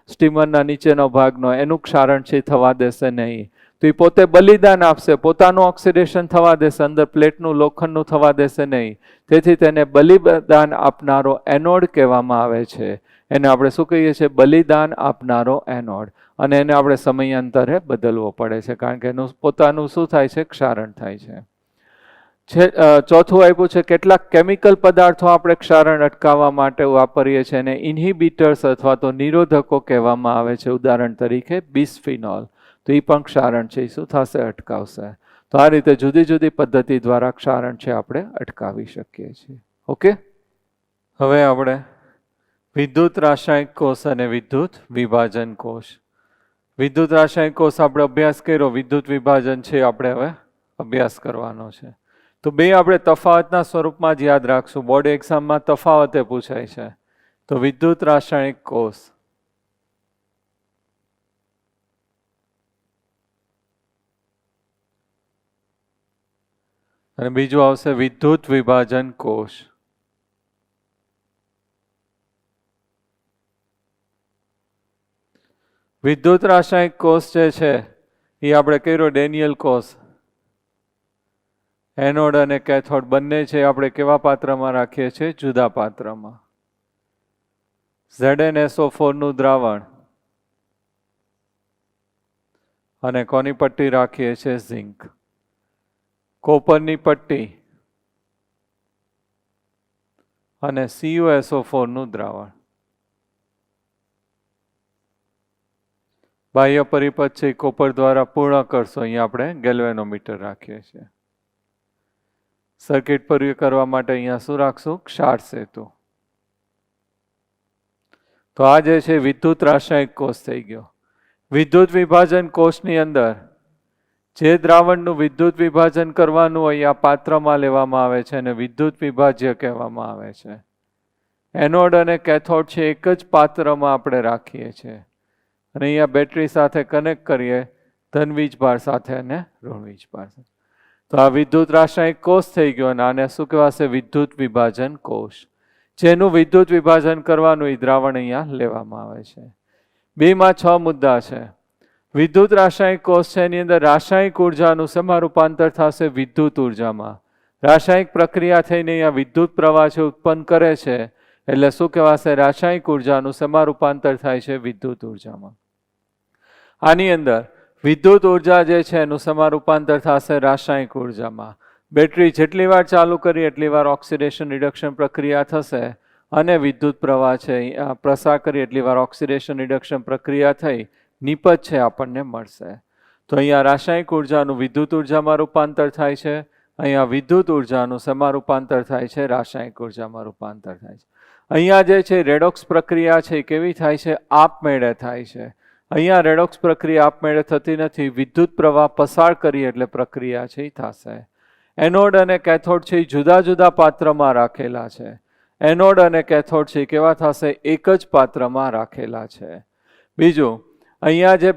સ્ટીમરના નીચેનો ભાગનો, એનું ક્ષારણ છે થવા દેશે નહીં. તો એ પોતે બલિદાન આપશે, પોતાનું ઓક્સિડેશન થવા દેશે, અંદર પ્લેટનું લોખંડનું થવા દેશે નહીં. તેથી તેને બલિદાન આપનારો એનોડ કહેવામાં આવે છે. એને આપણે શું કહીએ છીએ? બલિદાન આપનારો એનોડ. અને એને આપણે સમયાંતરે બદલવો પડે છે, કારણ કે એનું પોતાનું શું થાય છે? ક્ષારણ થાય છે. ચોથું આપ્યું છે કેટલાક કેમિકલ પદાર્થો આપણે ક્ષારણ અટકાવવા માટે વાપરીએ છીએ, અને ઇન્હિબિટર્સ અથવા તો નિરોધકો કહેવામાં આવે છે. ઉદાહરણ તરીકે બિસ્ફિનોલ. તો એ પણ ક્ષારણ છે, શું થશે? અટકાવશે. તો આ રીતે જુદી જુદી પદ્ધતિ દ્વારા ક્ષારણ છે આપણે અટકાવી શકીએ છીએ. ઓકે, હવે આપણે વિદ્યુત રાસાયણિક કોષ અને વિદ્યુત વિભાજન કોષ. વિદ્યુત રાસાયણિક કોષ આપણે અભ્યાસ કર્યો, વિદ્યુત વિભાજન છે આપણે હવે અભ્યાસ કરવાનો છે. તો બે આપણે તફાવતના સ્વરૂપમાં જ યાદ રાખશું. બોર્ડ એક્ઝામમાં તફાવતે પૂછાય છે. તો વિદ્યુત રાસાયણિક કોષ અને બીજું આવશે વિદ્યુત વિભાજન કોષ. વિદ્યુત રાસાયણિક કોષ જે છે એ આપણે કર્યો ડેનિયલ કોષ. એનોડ અને કેથોડ બંને છે આપણે કેવા પાત્રમાં રાખીએ છીએ? જુદા પાત્રમાં. ZnSO4 નું દ્રાવણ અને કોની પટ્ટી રાખીએ છીએ? ઝિંક. કોપરની પટ્ટી અને CuSO4 નું દ્રાવણ. બાહ્ય પરિપથ છે કોપર દ્વારા પૂર્ણ કરશો. અહીંયા આપણે ગેલ્વેનોમીટર રાખીએ છીએ. સર્કિટ પૂરી કરવા માટે અહીંયા શું રાખશું? ક્ષાર સેતુ. તો આ જે છે વિદ્યુત રાસાયણિક કોષ થઈ ગયો. વિદ્યુત વિભાજન કોષની અંદર જે દ્રાવણનું વિદ્યુત વિભાજન કરવાનું હોય આ પાત્રમાં લેવામાં આવે છે અને વિદ્યુત વિભાજ્ય કહેવામાં આવે છે. એનોડ અને કેથોડ છે એક જ પાત્રમાં આપણે રાખીએ છીએ અને અહીંયા બેટરી સાથે કનેક્ટ કરીએ, ધન વીજભાર સાથે અને ઋણ વીજભાર સાથે. તો આ વિદ્યુત રાસાયણિક કોષ થઈ ગયો અને આને શું કહેવાશે? વિદ્યુત વિભાજન કોષ. જેનું વિદ્યુત વિભાજન કરવાનું એ દ્રાવણ અહીંયા લેવામાં આવે છે. 2માં 6 મુદ્દા છે. વિદ્યુત રાસાયણિક કોષ છે એની અંદર રાસાયણિક ઉર્જાનું શેમાં રૂપાંતર થશે? વિદ્યુત ઉર્જામાં. રાસાયણિક પ્રક્રિયા થઈને અહીંયા વિદ્યુત પ્રવાહ છે ઉત્પન્ન કરે છે, એટલે શું કહેવાશે? રાસાયણિક ઉર્જાનું શેમાં રૂપાંતર થાય છે? વિદ્યુત ઉર્જામાં. આની અંદર વિદ્યુત ઉર્જા જે છે એનું શેમાં રૂપાંતર થશે? રાસાયણિક ઉર્જામાં. બેટરી જેટલી વાર ચાલુ કરી એટલી વાર ઓક્સિડેશન રિડક્શન પ્રક્રિયા થશે અને વિદ્યુત પ્રવાહ છે પ્રસાર કરી એટલી વાર ઓક્સિડેશન રિડક્શન પ્રક્રિયા થઈ નિપજ છે આપણને મળશે. તો અહીંયા રાસાયણિક ઉર્જાનું વિદ્યુત ઉર્જામાં રૂપાંતર થાય છે. અહીંયા વિદ્યુત ઉર્જાનું શેમાં રૂપાંતર થાય છે? રાસાયણિક ઉર્જામાં રૂપાંતર થાય છે. અહીંયા જે છે રેડોક્સ પ્રક્રિયા છે કેવી થાય છે? આપમેળે થાય છે. અહીંયા રેડોક્સ પ્રક્રિયા આપમેળે થતી નથી, વિદ્યુત પ્રવાહ પસાર કરી એટલે પ્રક્રિયા છે એ થશે. એનોડ અને કેથોડ છે એ જુદા જુદા પાત્રમાં રાખેલા છે. એનોડ અને કેથોડ છે કેવા થશે? એક જ પાત્રમાં રાખેલા છે. બીજું, અહીંયા જે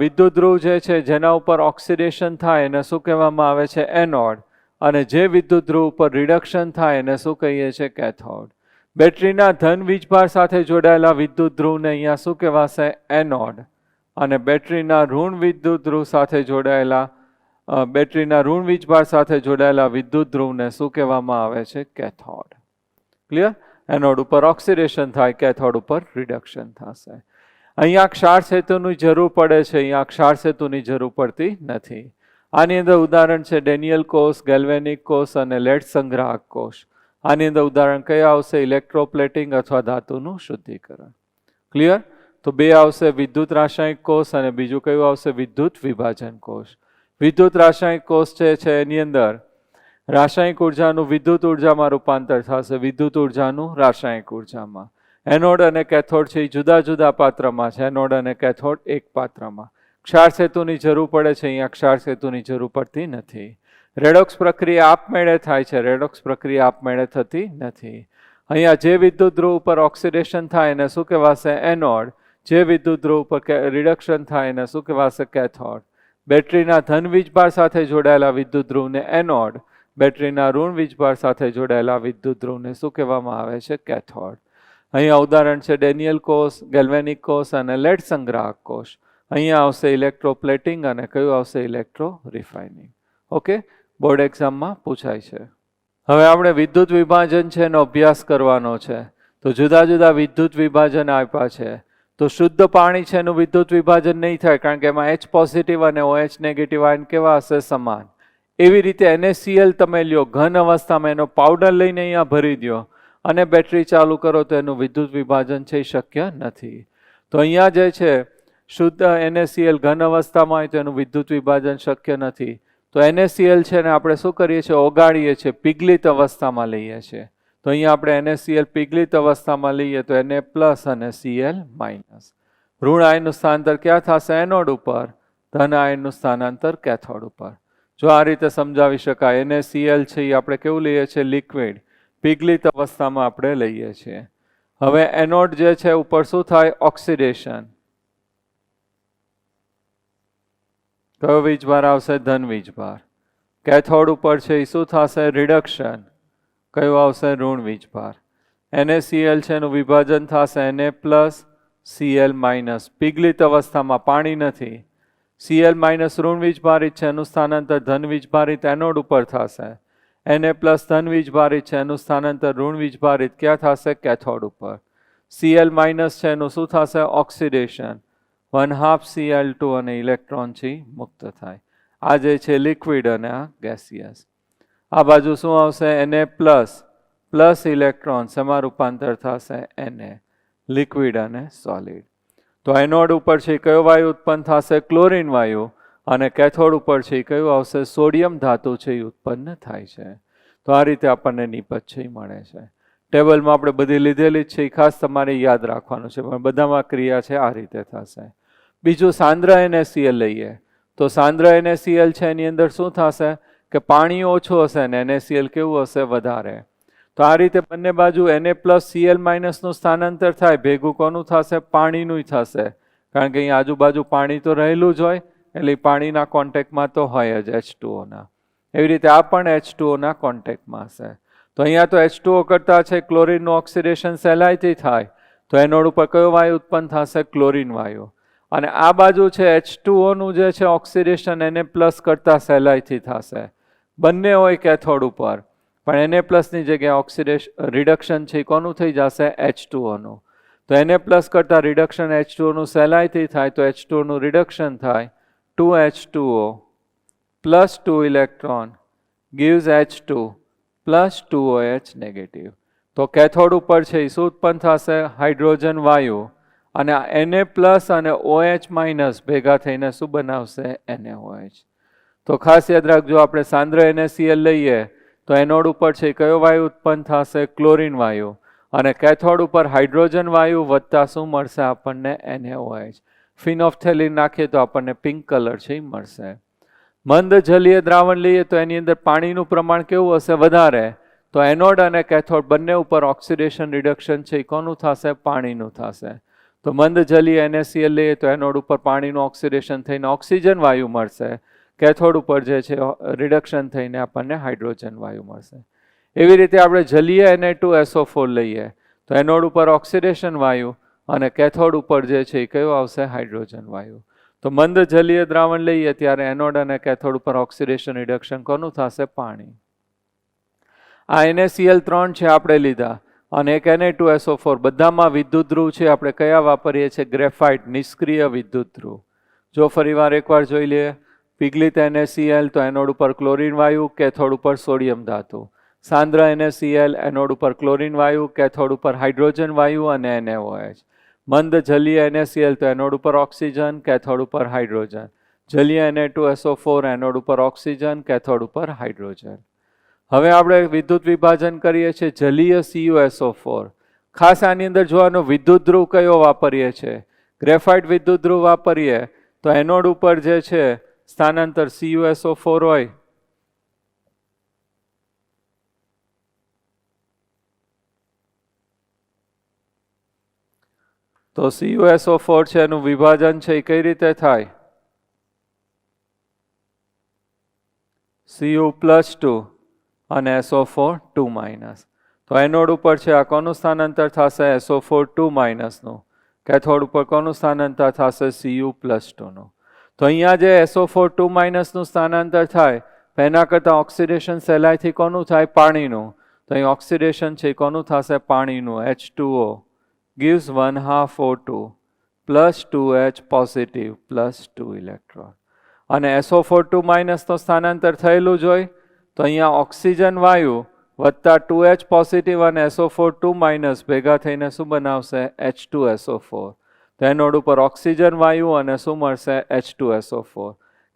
વિદ્યુત ધ્રુવ જે છે જેના ઉપર ઓક્સિડેશન થાય એને શું કહેવામાં આવે છે? એનોડ. અને જે વિદ્યુત ધ્રુવ ઉપર રિડક્શન થાય એને શું કહીએ છીએ? કેથોડ. બેટરીના ધન વીજભાર સાથે જોડાયેલા વિદ્યુત ધ્રુવને અહીંયા શું કહેવાશે? એનોડ. અને બેટરીના ઋણ વિદ્યુત ધ્રુવ સાથે જોડાયેલા બેટરીના ઋણ વીજભાર સાથે જોડાયેલા વિદ્યુત ધ્રુવને શું કહેવામાં આવે છે? કેથોડ. ક્લિયર? એનોડ ઉપર ઓક્સિડેશન થાય, કેથોડ ઉપર રિડક્શન થશે. અહીંયા ક્ષાર સેતુની જરૂર પડે છે, અહીંયા ક્ષાર સેતુની જરૂર પડતી નથી. આની અંદર ઉદાહરણ છે ડેનિયલ કોષ, ગેલ્વેનિક કોષ અને લેડ સંગ્રાહક કોષ. આની અંદર ઉદાહરણ કયા આવશે? ઇલેક્ટ્રોપ્લેટિંગ અથવા ધાતુનું શુદ્ધિકરણ. ક્લિયર? તો 2 આવશે વિદ્યુત રાસાયણિક કોષ અને બીજું કયું આવશે? વિદ્યુત વિભાજન કોષ. વિદ્યુત રાસાયણિક કોષ છે એની અંદર રાસાયણિક ઉર્જાનું વિદ્યુત ઉર્જામાં રૂપાંતર થશે, વિદ્યુત ઉર્જાનું રાસાયણિક ઉર્જામાં. એનોડ અને કેથોડ છે એ જુદા જુદા પાત્રમાં છે. એનોડ અને કેથોડ એક પાત્રમાં. ક્ષાર સેતુની જરૂર પડે છે, અહીંયા ક્ષાર સેતુની જરૂર પડતી નથી. રેડોક્સ પ્રક્રિયા આપમેળે થાય છે, રેડોક્સ પ્રક્રિયા આપમેળે થતી નથી. અહીંયા જે વિદ્યુત ધ્રુવ ઉપર ઓક્સિડેશન થાય એને શું કહેવાશે? એનોડ. જે વિદ્યુત ધ્રુવ ઉપર રિડક્શન થાય એને શું કહેવાશે? કેથોડ. બેટરીના ધન વીજભાર સાથે જોડાયેલા વિદ્યુત ધ્રુવને એનોડ, બેટરીના ઋણ વીજભાર સાથે જોડાયેલા વિદ્યુત ધ્રુવને શું કહેવામાં આવે છે? કેથોડ. અહીંયા ઉદાહરણ છે ડેનિયલ કોષ, ગેલ્વેનિક કોષ અને લેડ સંગ્રાહક કોષ. અહીંયા આવશે ઇલેક્ટ્રોપ્લેટિંગ અને કયું આવશે ઇલેક્ટ્રો રિફાઇનિંગ. ઓકે, બોર્ડ એક્ઝામમાં પૂછાય છે. હવે આપણે વિદ્યુત વિભાજન છે એનો અભ્યાસ કરવાનો છે. તો જુદા જુદા વિદ્યુત વિભાજન આપ્યા છે. તો શુદ્ધ પાણી છે એનું વિદ્યુત વિભાજન નહીં થાય, કારણ કે એમાં H પોઝિટિવ અને OH નેગેટિવ આયન કેવા હશે? સમાન. એવી રીતે NaCl તમે લ્યો ઘન અવસ્થામાં, એનો પાવડર લઈને અહીંયા ભરી દો અને બેટરી ચાલુ કરો તો એનું વિદ્યુત વિભાજન છે શક્ય નથી. તો અહીંયા જે છે શુદ્ધ NaCl ઘન અવસ્થામાં હોય તો એનું વિદ્યુત વિભાજન શક્ય નથી. તો NaCl છે ને આપણે શું કરીએ છીએ? ઓગાળીએ છીએ, પિઘલિત અવસ્થામાં લઈએ છીએ. તો અહીંયા આપણે NaCl પિઘલિત અવસ્થામાં લઈએ તો Na પ્લસ અને Cl માઇનસ. ઋણ આયનનું સ્થાનાંતર ક્યાં થશે? એનોડ ઉપર. ધન આયનનું સ્થાનાંતર કેથોડ ઉપર. જો આ રીતે સમજાવી શકાય. NaCl છે એ આપણે કેવું લઈએ છીએ? લિક્વિડ. પિઘલિત અવસ્થામાં આપણે લઈએ છીએ. હવે એનોડ જે છે ઉપર શું થાય? ઓક્સિડેશન. કયો વીજભાર આવશે? ધન વીજભાર. કેથોડ ઉપર છે એ શું થશે? રિડક્શન. કયું આવશે? ઋણ વીજભાર. NaCl છે એનું વિભાજન થશે Na પ્લસ Cl માઇનસ. પિઘલિત અવસ્થામાં પાણી નથી. Cl માઇનસ ઋણ વીજભારિત છે એનું સ્થાનાંતર ધન વીજભારિત એનોડ ઉપર થશે. Na પ્લસ ધન વીજભારિત છે એનું સ્થાનાંતર ઋણ વીજભારિત ક્યાં થશે? કેથોડ ઉપર. Cl માઇનસ છે એનું શું થશે? ઓક્સિડેશન. 1/2 Cl2 અને ઇલેક્ટ્રોન છે મુક્ત થાય. આ જે છે લિક્વિડ અને આ ગેસિયસ. આ બાજુ શું આવશે? Na પ્લસ પ્લસ ઇલેક્ટ્રોન શેમાં રૂપાંતર થશે? Na. લિક્વિડ અને સોલિડ. તો એનોડ ઉપર છે કયો વાયુ ઉત્પન્ન થશે? ક્લોરીન વાયુ. અને કેથોડ ઉપર છે કયું આવશે? સોડિયમ ધાતુ છે એ ઉત્પન્ન થાય છે. તો આ રીતે આપણને નિપજ છે મળે છે. ટેબલમાં આપણે બધી લીધેલી જ છે, ખાસ તમારે યાદ રાખવાનું છે, પણ બધામાં ક્રિયા છે આ રીતે થશે. બીજું સાંદ્ર NaCl લઈએ. તો સાંદ્ર NaCl છે એની અંદર શું થશે? કે પાણી ઓછું હશે ને NaCl કેવું હશે? વધારે. તો આ રીતે બંને બાજુ Na પ્લસ Cl માઇનસનું સ્થાનાંતર થાય. ભેગું કોનું થશે? પાણીનું થશે. કારણ કે અહીં આજુબાજુ પાણી તો રહેલું જ હોય, એટલે પાણીના કોન્ટેક્ટમાં તો હોય જ H2O. એવી રીતે આ પણ H2O કોન્ટેક્ટમાં હશે. તો અહીંયા તો H2O કરતા છે ક્લોરીનનું ઓક્સિડેશન સહેલાઈથી થાય. તો એનોડ ઉપર કયો વાયુ ઉત્પન્ન થશે? ક્લોરીન વાયુ. અને આ બાજુ છે H2O જે છે ઓક્સિડેશન Na પ્લસ કરતા સહેલાઈથી થશે. બંને હોય કેથોડ ઉપર, પણ Na પ્લસની જગ્યાએ ઓક્સિડેશન રિડક્શન છે કોનું થઈ જશે? H2O. તો Na પ્લસ કરતા રિડક્શન H2O સહેલાઈથી થાય. તો H2O રિડક્શન થાય. 2H2O plus 2 electron gives H2 plus 2OH negative. તો કેથોડ ઉપર છે શું ઉત્પન્ન થશે? હાઇડ્રોજન વાયુ. અને Na પ્લસ અને OH માઇનસ ભેગા થઈને શું બનાવશે? NaOH. તો ખાસ યાદ રાખજો, આપણે સાંદ્ર NaCl લઈએ તો એનોડ ઉપર છે કયો વાયુ ઉત્પન્ન થશે? ક્લોરીન વાયુ. અને કેથોડ ઉપર હાઇડ્રોજન વાયુ વત્તા શું મળશે આપણને? NaOH. ફિનોફથેલિન નાખીએ તો આપણને પિંક કલર છે એ મળશે. મંદ જલીય દ્રાવણ લઈએ તો એની અંદર પાણીનું પ્રમાણ કેવું હશે? વધારે. તો એનોડ અને કેથોડ બંને ઉપર ઓક્સિડેશન રિડક્શન છે એ કોનું થશે? પાણીનું થશે. તો મંદ જલીય NaCl લઈએ તો એનોડ ઉપર પાણીનું ઓક્સિડેશન થઈને ઓક્સિજન વાયુ મળશે. કેથોડ ઉપર જે છે રિડક્શન થઈને આપણને હાઇડ્રોજન વાયુ મળશે. એવી રીતે આપણે જલીય Na2SO4 લઈએ તો એનોડ ઉપર ઓક્સિડેશન વાયુ અને કેથોડ ઉપર જે છે એ કયો આવશે? હાઇડ્રોજન વાયુ. તો મંદ જલીય દ્રાવણ લઈએ ત્યારે એનોડ અને કેથોડ ઉપર ઓક્સિડેશન રિડક્શન કોનું થશે? પાણી. આ NaCl3 છે આપણે લીધા અને એક Na2SO4. બધામાં વિદ્યુત ધ્રુવ છે આપણે કયા વાપરીએ છીએ? ગ્રેફાઇટ, નિષ્ક્રિય વિદ્યુત ધ્રુવ. જો ફરીવાર એકવાર જોઈ લઈએ. પિઘલિત NaCl તો એનોડ ઉપર ક્લોરીન વાયુ, કેથોડ ઉપર સોડિયમ ધાતુ. સાંદ્ર NaCl એનોડ ઉપર ક્લોરીન વાયુ, કેથોડ ઉપર હાઇડ્રોજન વાયુ અને NaOH. મંદ જલીય NaCl તો એનોડ ઉપર ઓક્સિજન, કેથોડ ઉપર હાઇડ્રોજન. જલીય Na2SO4 એનોડ ઉપર ઓક્સિજન, કેથોડ ઉપર હાઇડ્રોજન. હવે આપણે વિદ્યુત વિભાજન કરીએ છીએ જલીય CuSO4. ખાસ આની અંદર જોવાનો વિદ્યુત ધ્રુવ કયો વાપરીએ છીએ? ગ્રેફાઇટ વિદ્યુત ધ્રુવ વાપરીએ તો એનોડ ઉપર જે છે સ્થાનાંતર CuSO4 હોય. તો CuSO4 છે એનું વિભાજન છે એ કઈ રીતે થાય? Cu+2 અને SO4 2-. તો એનોડ ઉપર છે આ કોનું સ્થાનાંતર થશે SO4 2 માઇનસનું. કેથોડ ઉપર કોનું સ્થાનાંતર થશે Cu+2 નું. તો અહીંયા જે SO4 2 માઇનસનું સ્થાનાંતર થાય એના કરતાં ઓક્સિડેશન સહેલાઈથી કોનું થાય પાણીનું. તો અહીં ઓક્સિડેશન છે કોનું થશે પાણીનું H2O gives 1/2 O2 plus 2H positive plus 2 electron. અને SO4 2 માઇનસ તો સ્થાનાંતર થયેલું જ હોય તો અહીંયા ઓક્સિજન વાયુ વત્તા 2H પોઝિટિવ અને SO4 2 માઇનસ ભેગા થઈને શું બનાવશે H2SO4. તો એનોડ ઉપર ઓક્સિજન વાયુ અને શું મળશે H2SO4.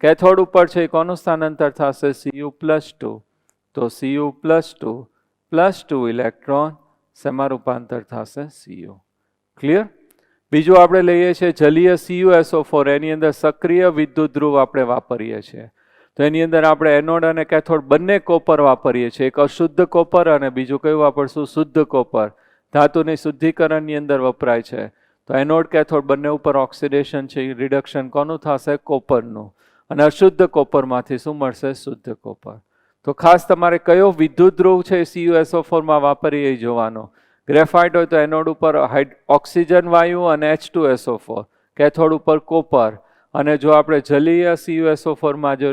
કેથોડ ઉપર છે એ કોનું સ્થાનાંતર થશે Cu+2. તો Cu+2 પ્લસ 2 ઇલેક્ટ્રોન શેમાં રૂપાંતર થશે Cu. ક્લિયર? બીજું આપણે લઈએ છીએ જલીય CuSO4. એની અંદર સક્રિય વિદ્યુત ધ્રુવ આપણે વાપરીએ છીએ. તો એની અંદર આપણે એનોડ અને કેથોડ બંને કોપર વાપરીએ છીએ. એક અશુદ્ધ કોપર અને બીજું કયું વાપરશું શુદ્ધ કોપર. ધાતુની શુદ્ધિકરણની અંદર વપરાય છે. તો એનોડ કેથોડ બંને ઉપર ઓક્સિડેશન છે રિડક્શન કોનું થશે કોપરનું. અને અશુદ્ધ કોપરમાંથી શું મળશે શુદ્ધ કોપર. તો ખાસ તમારે કયો વિદ્યુત ધ્રુવ છે CuSO4 માં વાપરીએ એ જોવાનો. ગ્રેફાઇટ હોય તો એનોડ ઉપર ઓક્સિજન વાયુ અને H2SO4. કેથોડ ઉપર કોપર. અને જો આપણે જલીય CuSO4 માં જો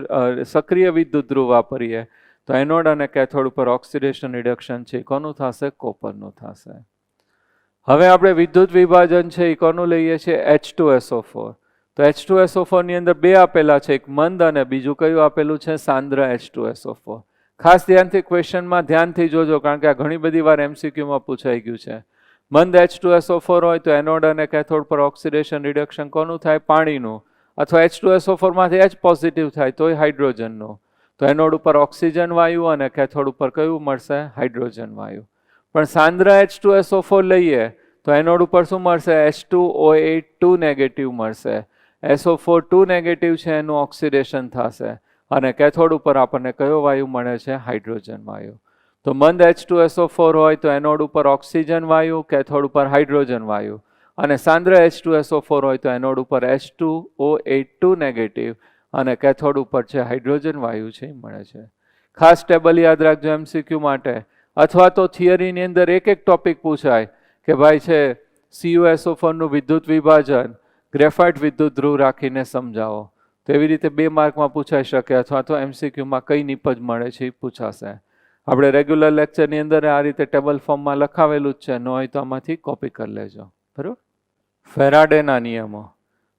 સક્રિય વિદ્યુત ધ્રુવ વાપરીએ તો એનોડ અને કેથોડ ઉપર ઓક્સિડેશન રિડક્શન છે કોનું થશે કોપરનું થશે. હવે આપણે વિદ્યુત વિભાજન છે એ કોનું લઈએ છીએ H2SO4. તો H2SO4 ની અંદર બે આપેલા છે એક મંદ અને બીજું કયું આપેલું છે સાંદ્ર H2SO4. ખાસ ધ્યાનથી ક્વેશ્ચનમાં ધ્યાનથી જોજો કારણ કે આ ઘણી બધી વાર MCQમાં પૂછાઈ ગયું છે. મંદ H2SO4 હોય તો એનોડ અને કેથોડ પર ઓક્સિડેશન રિડક્શન કોનું થાય પાણીનું. અથવા H2SO4 માંથી H પોઝિટિવ થાય તોય હાઇડ્રોજનનું. તો એનોડ ઉપર ઓક્સિજન વાયુ અને કેથોડ ઉપર કયું મળશે હાઇડ્રોજન વાયુ. પણ સાંદ્ર H2SO4 લઈએ તો એનોડ ઉપર શું મળશે H2O8 2 નેગેટિવ મળશે. SO4 2 નેગેટિવ છે એનું ઓક્સિડેશન થશે અને કેથોડ ઉપર આપણને કયો વાયુ મળે છે હાઇડ્રોજન વાયુ. તો મંદ H2SO4 હોય તો એનોડ ઉપર ઓક્સિજન વાયુ કેથોડ ઉપર હાઇડ્રોજન વાયુ. અને સાંદ્ર H2SO4 હોય તો એનોડ ઉપર H2O8 2 નેગેટિવ અને કેથોડ ઉપર છે હાઇડ્રોજન વાયુ છે મળે છે. ખાસ ટેબલ યાદ રાખજો MCQ માટે. અથવા તો થિયરીની અંદર એક ટોપિક પૂછાય કે ભાઈ છે CuSO4 નું વિદ્યુત વિભાજન ગ્રેફાઇટ વિદ્યુત ધ્રુવ રાખીને સમજાવો. તો એવી રીતે 2 માર્કમાં પૂછાઈ શકે અથવા તો MCQમાં કઈ નિપજ મળે છે એ પૂછાશે. આપણે રેગ્યુલર લેક્ચરની અંદર આ રીતે ટેબલ ફોર્મમાં લખાવેલું જ છે. ન હોય તો આમાંથી કોપી કરી લેજો. બરાબર. ફેરાડેના નિયમો.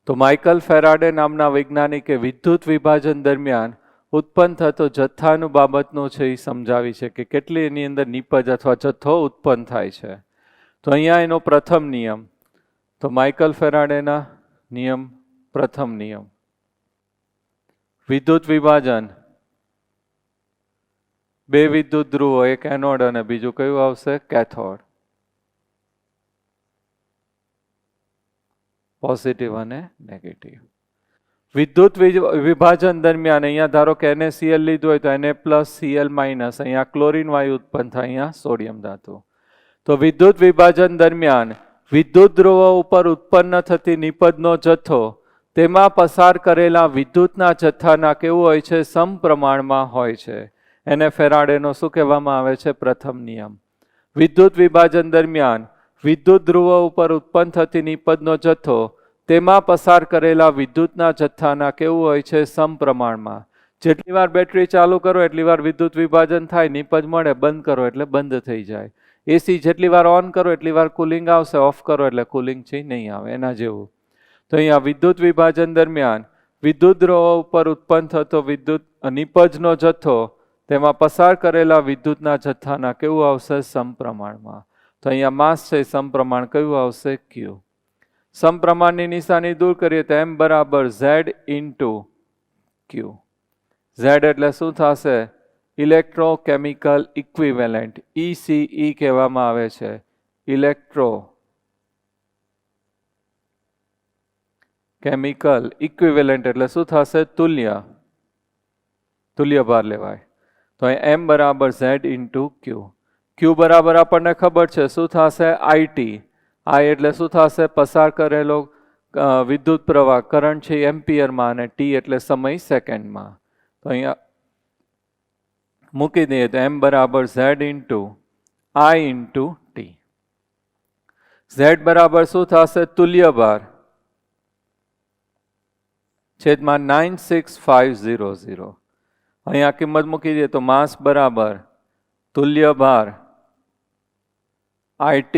તો માઇકલ ફેરાડે નામના વૈજ્ઞાનિકે વિદ્યુત વિભાજન દરમિયાન ઉત્પન્ન થતો જથ્થાનું બાબતનું છે એ સમજાવી છે કે કેટલી એની અંદર નિપજ અથવા જથ્થો ઉત્પન્ન થાય છે. તો અહીંયા એનો પ્રથમ નિયમ. તો માઇકલ ફેરાડેના નિયમ પ્રથમ નિયમ વિદ્યુત વિભાજન બે વિદ્યુત ધ્રુવો એક એનોડ અને બીજું કયું આવશે કેથોડ. પોઝિટિવ અને નેગેટિવ. વિદ્યુત વિભાજન દરમિયાન અહીંયા ધારો કે NaCl લીધું હોય તો Na+Cl- અહીંયા ક્લોરીન વાયુ ઉત્પન્ન થાય અહીંયા સોડિયમ ધાતુ. તો વિદ્યુત વિભાજન દરમિયાન વિદ્યુત ધ્રુવો ઉપર ઉત્પન્ન થતી નિપજનો જથ્થો તેમાં પસાર કરેલા વિદ્યુતના જથ્થાના કેવું હોય છે સમપ્રમાણમાં હોય છે. એને ફેરાડેનો શું કહેવામાં આવે છે પ્રથમ નિયમ. વિદ્યુત વિભાજન દરમિયાન વિદ્યુત ધ્રુવો ઉપર ઉત્પન્ન થતી નિપજનો જથ્થો તેમાં પસાર કરેલા વિદ્યુતના જથ્થાના કેવું હોય છે સમપ્રમાણમાં. જેટલી વાર બેટરી ચાલુ કરો એટલી વાર વિદ્યુત વિભાજન થાય નિપજ મળે. બંધ કરો એટલે બંધ થઈ જાય. એસી જેટલી વાર ઓન કરો એટલી વાર કુલિંગ આવશે. ઓફ કરો એટલે કુલિંગ છે નહીં આવે. એના જેવું. તો અહીંયા વિદ્યુત વિભાજન દરમિયાન વિદ્યુત ધ્રુવો ઉપર ઉત્પન્ન થતો વિદ્યુત નિપજનો જથ્થો તેમાં પસાર કરેલા વિદ્યુતના જથ્થાના કેવું આવશે સમપ્રમાણમાં. તો અહીંયા માસ છે સમપ્રમાણ કયું આવશે Q. સમપ્રમાણની નિશાની દૂર કરીએ તો M બરાબર Z ઇન્ટુ Q. Z એટલે શું થશે ઇલેક્ટ્રોકેમિકલ ઇક્વિવેલન્ટ. ECE કહેવામાં આવે છે. ઇલેક્ટ્રો કેમિકલ ઇક્વિવેલન્ટ એટલે શું થશે તુલ્ય. તુલ્ય ભાર લેવાય. તો M બરાબર Z ઇન્ટુ Q. Q બરાબર આપણને ખબર છે શું થશે IT. I એટલે શું થશે પસાર કરેલો વિદ્યુત પ્રવાહ કરંટ છે એમ્પિયરમાં અને T એટલે સમય સેકન્ડમાં. તો અહીંયા મૂકી દઈએ તો M બરાબર Z into I into T. Z બરાબર શું થશે? તુલ્ય ભાર છેદમાં 96500. અહીંયા કિંમત મૂકી દઈએ તો માસ બરાબર તુલ્ય ભાર IT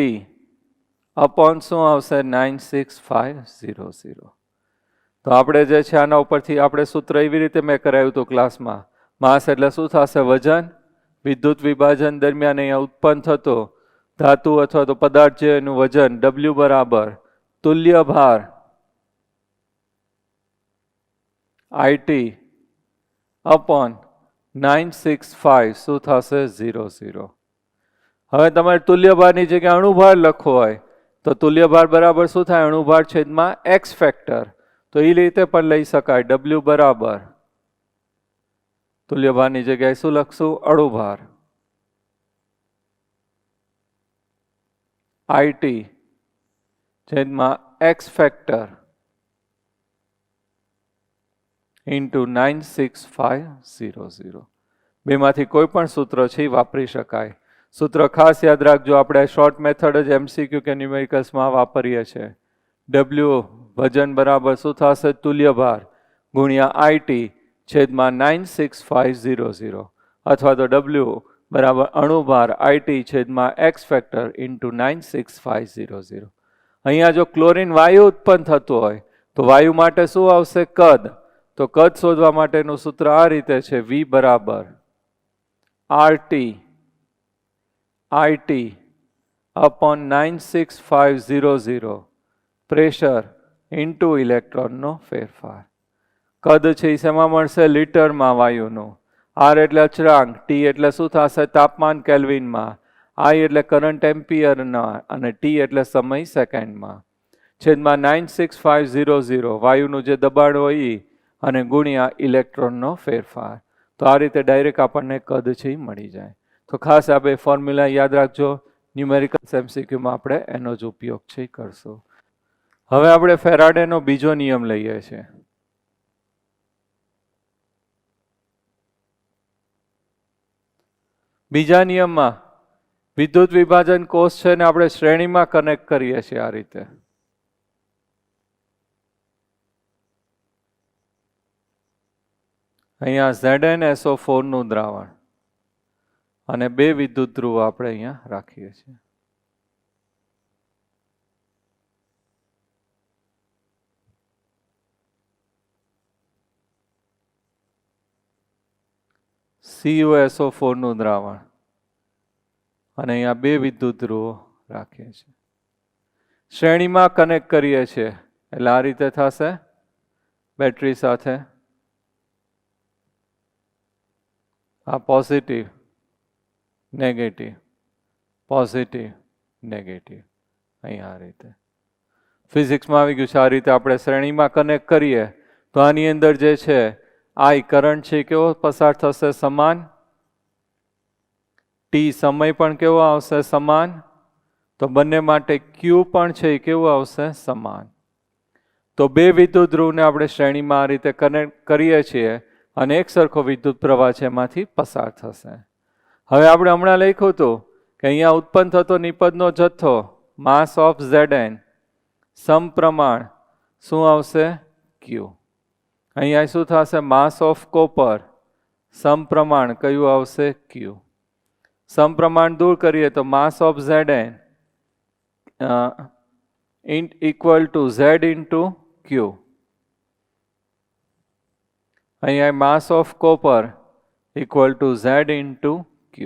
અપોન શું આવશે? 96500. તો આપણે જે છે આના ઉપરથી આપણે સૂત્ર એવી રીતે મેં કરાવ્યું હતું ક્લાસમાં. માસ એટલે શું થશે? વજન. વિદ્યુત વિભાજન દરમિયાન અહીંયા ઉત્પન્ન થતો ધાતુ અથવા તો પદાર્થ છે એનું વજન W બરાબર તુલ્ય ભાર IT અપોન 965 શું થશે? 00. હવે તમારે તુલ્ય ભારની જગ્યાએ અણુભાર લખવો હોય તો તુલ્ય ભાર બરાબર શું થાય? અણુભાર છેદમાં એક્સ ફેક્ટર. તો એ રીતે પણ લઈ શકાય. W બરાબર તુલ્ય ભારની જગ્યાએ શું લખશું? અણુભાર IT છેદમાં એક્સ ફેક્ટર ઇન્ટુ 96500. બેમાંથી કોઈ પણ સૂત્ર છે એ વાપરી શકાય. સૂત્ર ખાસ યાદ રાખજો, આપણે શોર્ટ મેથડ જ MCQ કે ન્યુમેરિકલ્સમાં વાપરીએ છીએ. W વજન બરાબર શું થશે? તુલ્ય ભાર ગુણ્યા IT છેદમાં 96500 અથવા તો W બરાબર અણુભાર IT છેદમાં એક્સ ફેક્ટર ઇન્ટુ 96500. અહીંયા જો ક્લોરીન વાયુ ઉત્પન્ન થતું હોય તો વાયુ માટે શું આવશે? કદ. તો કદ શોધવા માટેનું સૂત્ર આ રીતે છે. V બરાબર RT IT upon 96500 pressure into ઇલેક્ટ્રોનનો ફેરફાર. કદ છે એ શેમાં મળશે? લીટરમાં વાયુનું. R એટલે અચળાંક, T એટલે શું થશે? તાપમાન કેલ્વિનમાં, I એટલે કરંટ એમ્પિયરના અને T એટલે સમય સેકન્ડમાં. છેદમાં 96500 વાયુનું જે દબાણ હોય અને ગુણ્યા ઇલેક્ટ્રોનનો ફેરફાર. તો આ રીતે ડાયરેક્ટ આપણને કદ છે એ મળી જાય. તો ખાસ આ બે ફોર્મ્યુલા યાદ રાખજો. ન્યુમેરિકલ્સ MCQમાં આપણે એનો જ ઉપયોગ છે કરશું. હવે આપણે ફેરાડેનો બીજો નિયમ લઈએ છીએ. બીજા નિયમમાં વિદ્યુત વિભાજન કોષ છે ને આપણે શ્રેણીમાં કનેક્ટ કરીએ છીએ આ રીતે. અહીંયા ZnSO4 નું દ્રાવણ અને બે વિદ્યુત ધ્રુવ આપણે અહીંયા રાખીએ છીએ. CuSO4 નું દ્રાવણ અને અહીંયા બે વિદ્યુત ધ્રુવો રાખીએ છીએ. શ્રેણીમાં કનેક્ટ કરીએ છીએ એટલે આ રીતે થશે. બેટરી સાથે આ પોઝિટિવ નેગેટિવ પોઝિટિવ નેગેટિવ અહીંયા આ રીતે ફિઝિક્સમાં આવી ગયું છે. આ રીતે આપણે શ્રેણીમાં કનેક્ટ કરીએ તો આની અંદર જે છે I કરંટ છે કેવો પસાર થશે? સમાન. T સમય પણ કેવો આવશે? સમાન. તો બંને માટે Q પણ છે એ કેવું આવશે? સમાન. તો બે વિદ્યુત ધ્રુવને આપણે શ્રેણીમાં આ રીતે કનેક્ટ કરીએ છીએ અને એક સરખો વિદ્યુત પ્રવાહ છે એમાંથી પસાર થશે. હવે આપણે હમણાં લખ્યું હતું કે અહીંયા ઉત્પન્ન થતો નિપજનો જથ્થો માસ ઓફ Zn સમપ્રમાણ શું આવશે? Q. અહીંયા શું થશે? માસ ઓફ કોપર સમપ્રમાણ કયું આવશે? Q. સમપ્રમાણ દૂર કરીએ તો mass of Zn equal to Z into Q. અહીંયા mass of copper equal to Z into Q.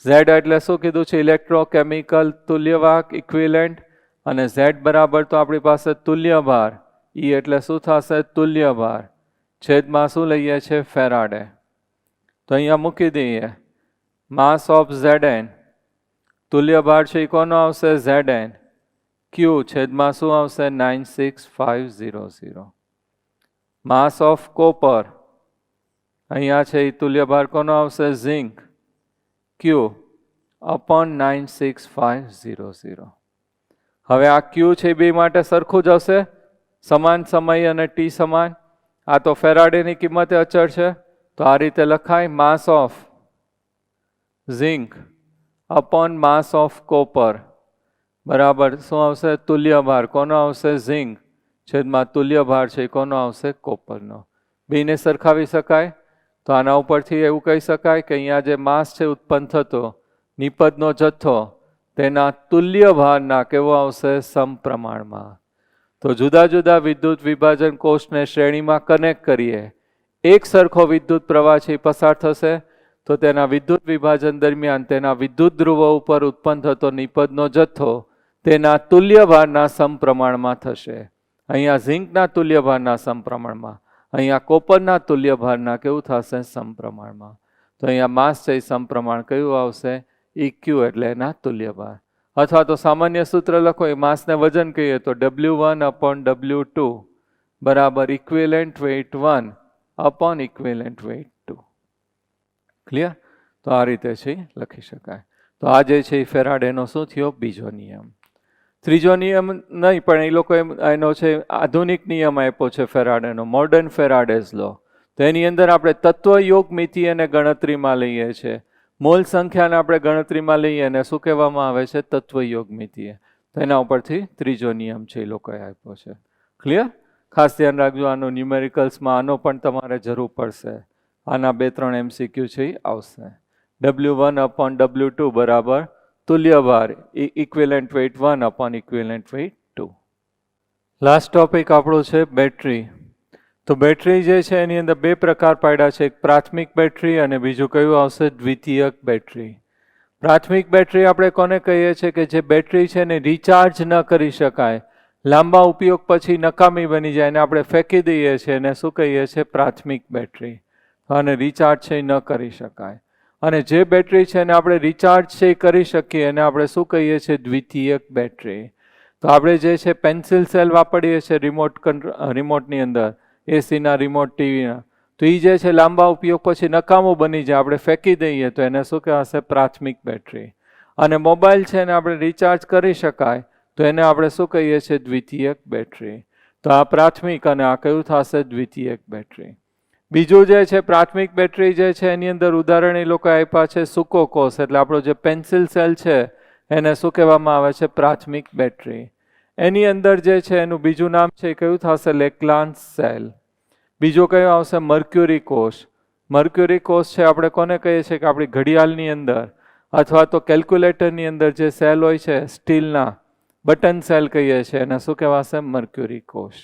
Z એટલે શું કીધું છે? ઇલેક્ટ્રોકેમિકલ તુલ્યવાહક ઇક્વિવેલન્ટ. અને Z બરાબર તો આપણી પાસે તુલ્ય ભાર. E એટલે શું થશે? તુલ્ય ભાર. છેદમાં શું લઈએ છીએ? ફેરાડે. તો અહીંયા મૂકી દઈએ. માસ ઓફ Zn તુલ્ય ભાર છે એ કોનો આવશે? Zn. Q છેદમાં શું આવશે? 96500. માસ ઓફ કોપર અહીંયા છે એ તુલ્ય ભાર કોનો આવશે? ઝિંક. Q upon 96500. હવે આ Q છે બે માટે સરખું જ હશે, સમાન સમય અને T સમાન. આ તો ફેરાડેની કિંમતે અચળ છે તો આ રીતે લખાય. માસ of zinc upon mass of copper બરાબર શું આવશે? તુલ્ય ભાર. કોનો આવશે? ઝિંક છેદમાં તુલ્ય ભાર છે કોનો આવશે? કોપરનો. બેને સરખાવી શકાય તો આના ઉપરથી એવું કહી શકાય કે અહીંયા જે માસ છે ઉત્પન્ન થતો નિપજનો જથ્થો તેના તુલ્ય ભારના કેવો આવશે? સમપ્રમાણમાં. તો જુદા જુદા વિદ્યુત વિભાજન કોષને શ્રેણીમાં કનેક્ટ કરીએ. એક સરખો વિદ્યુત પ્રવાહ છે પસાર થશે તો તેના વિદ્યુત વિભાજન દરમિયાન તેના વિદ્યુત ધ્રુવો ઉપર ઉત્પન્ન થતો નિપજનો જથ્થો તેના તુલ્ય ભારના સમપ્રમાણમાં થશે. અહીંયા ઝિંકના તુલ્ય ભારના સમપ્રમાણમાં, અહીંયા કોપરના તુલ્ય ભારના કેવું થશે? સમપ્રમાણમાં. તો અહીંયા માસ છે સમપ્રમાણ કયું આવશે? ઇક્યુ એટલે એના તુલ્ય ભાર. અથવા તો સામાન્ય સૂત્ર લખો એ માસને વજન કહીએ તો W1/W2 બરાબર equivalent weight 1 upon equivalent weight 2. Clear? તો આ રીતે છે લખી શકાય. તો આ જે છે એ ફેરાડેનો શું થયો? બીજો નિયમ. ત્રીજો નિયમ નહીં પણ એ લોકો એનો છે આધુનિક નિયમ આપ્યો છે ફેરાડેનો, મોડર્ન ફેરાડેઝ લો. તો એની અંદર આપણે તત્વયોગ મિતિ અને ગણતરીમાં લઈએ છીએ. મોલ સંખ્યાને આપણે ગણતરીમાં લઈએ અને શું કહેવામાં આવે છે? તત્વયોગ મિતિ. તો એના ઉપરથી ત્રીજો નિયમ છે એ લોકોએ આપ્યો છે. ક્લિયર? ખાસ ધ્યાન રાખજો, આનો ન્યુમેરિકલ્સમાં આનો પણ તમારે જરૂર પડશે. આના 2-3 MCQ છે એ આવશે. W1/W2 બરાબર તુલ્ય ભાર equivalent weight 1 upon equivalent weight 2. Last topic આપણો છે બેટરી. તો બેટરી જે છે એની અંદર 2 પ્રકાર પાડ્યા છે, એક પ્રાથમિક બેટરી અને બીજું કયું આવશે? દ્વિતીયક બેટરી. પ્રાથમિક બેટરી આપણે કોને કહીએ છીએ? કે જે બેટરી છે એને રિચાર્જ ન કરી શકાય, લાંબા ઉપયોગ પછી નકામી બની જાય અને આપણે ફેંકી દઈએ છીએ એને શું કહીએ છીએ? પ્રાથમિક બેટરી. અને રિચાર્જ છે એ ન કરી શકાય. અને જે બેટરી છે એને આપણે રિચાર્જ છે એ કરી શકીએ એને આપણે શું કહીએ છીએ? દ્વિતીયક બેટરી. તો આપણે જે છે પેન્સિલ સેલ વાપરીએ છીએ રિમોટની અંદર, એસીના રિમોટ, ટીવીના, તો એ જે છે લાંબા ઉપયોગ પછી નકામો બની જાય, આપણે ફેંકી દઈએ તો એને શું કહેવાશે? પ્રાથમિક બેટરી. અને મોબાઈલ છે એને આપણે રિચાર્જ કરી શકાય તો એને આપણે શું કહીએ છીએ? દ્વિતીયક બેટરી. તો આ પ્રાથમિક અને આ કયું થશે? દ્વિતીયક બેટરી. બીજું જે છે પ્રાથમિક બેટરી જે છે એની અંદર ઉદાહરણ એ લોકો આપ્યા છે સૂકો કોષ, એટલે આપણો જે પેન્સિલ સેલ છે એને શું કહેવામાં આવે છે? પ્રાથમિક બેટરી. એની અંદર જે છે એનું બીજું નામ છે એ કયું થશે? લેક્લાન્સ સેલ. બીજો કયો આવશે? મર્ક્યુરી કોષ. મર્ક્યુરી કોષ છે આપણે કોને કહીએ છીએ? કે આપણી ઘડિયાળની અંદર અથવા તો કેલ્ક્યુલેટરની અંદર જે સેલ હોય છે સ્ટીલના બટન સેલ કહીએ છીએ, એને શું કહેવાશે? મર્ક્યુરી કોષ.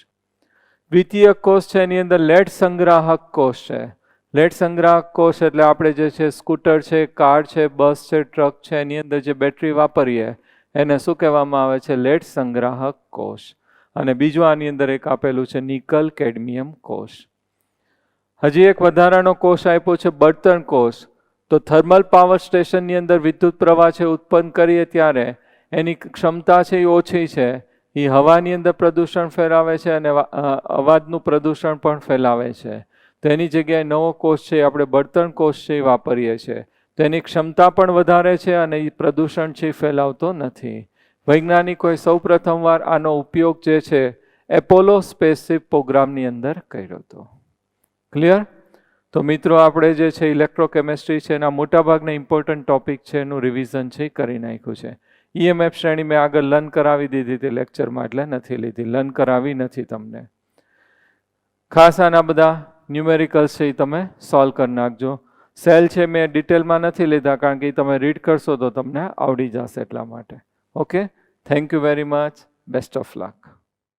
દ્વિતીયક કોષ છે એની અંદર લેડ સંગ્રાહક કોષ છે. લેડ સંગ્રાહક કોષ એટલે આપણે જે છે સ્કૂટર છે, કાર છે, બસ છે, ટ્રક છે એની અંદર જે બેટરી વાપરીએ એને શું કહેવામાં આવે છે? લેડ સંગ્રાહક કોષ. અને બીજું આની અંદર એક આપેલું છે નિકલ કેડમિયમ કોષ. હજી એક વધારાનો કોષ આપ્યો છે બળતણ કોષ. તો થર્મલ પાવર સ્ટેશનની અંદર વિદ્યુત પ્રવાહ છે ઉત્પન્ન કરીએ ત્યારે એની ક્ષમતા છે એ ઓછી છે, એ હવાની અંદર પ્રદૂષણ ફેલાવે છે અને અવાજનું પ્રદૂષણ પણ ફેલાવે છે. તો એની જગ્યાએ નવો કોષ છે આપણે બળતણ કોષ છે એ વાપરીએ છીએ. તો એની ક્ષમતા પણ વધારે છે અને એ પ્રદૂષણ છે ફેલાવતો નથી. વૈજ્ઞાનિકોએ સૌ પ્રથમવાર આનો ઉપયોગ જે છે એપોલો સ્પેસશિપ પ્રોગ્રામની અંદર કર્યો હતો. ક્લિયર? તો મિત્રો આપણે જે છે ઇલેક્ટ્રોકેમિસ્ટ્રી છે એના મોટાભાગના ઇમ્પોર્ટન્ટ ટોપિક છે એનું રિવિઝન છે કરી નાખ્યું છે. EMF શ્રેણી મેં આગળ લર્ન કરાવી દીધી હતી લેક્ચરમાં, એટલે નથી લીધી, લર્ન કરાવી નથી તમને. ખાસ આના બધા ન્યુમેરિકલ્સ છે એ તમે સોલ્વ કરી નાખજો. સેલ છે મેં ડિટેલમાં નથી લીધા કારણ કે તમે રીડ કરશો તો તમને આવડી જશે એટલા માટે. Okay, thank you very much, best of luck.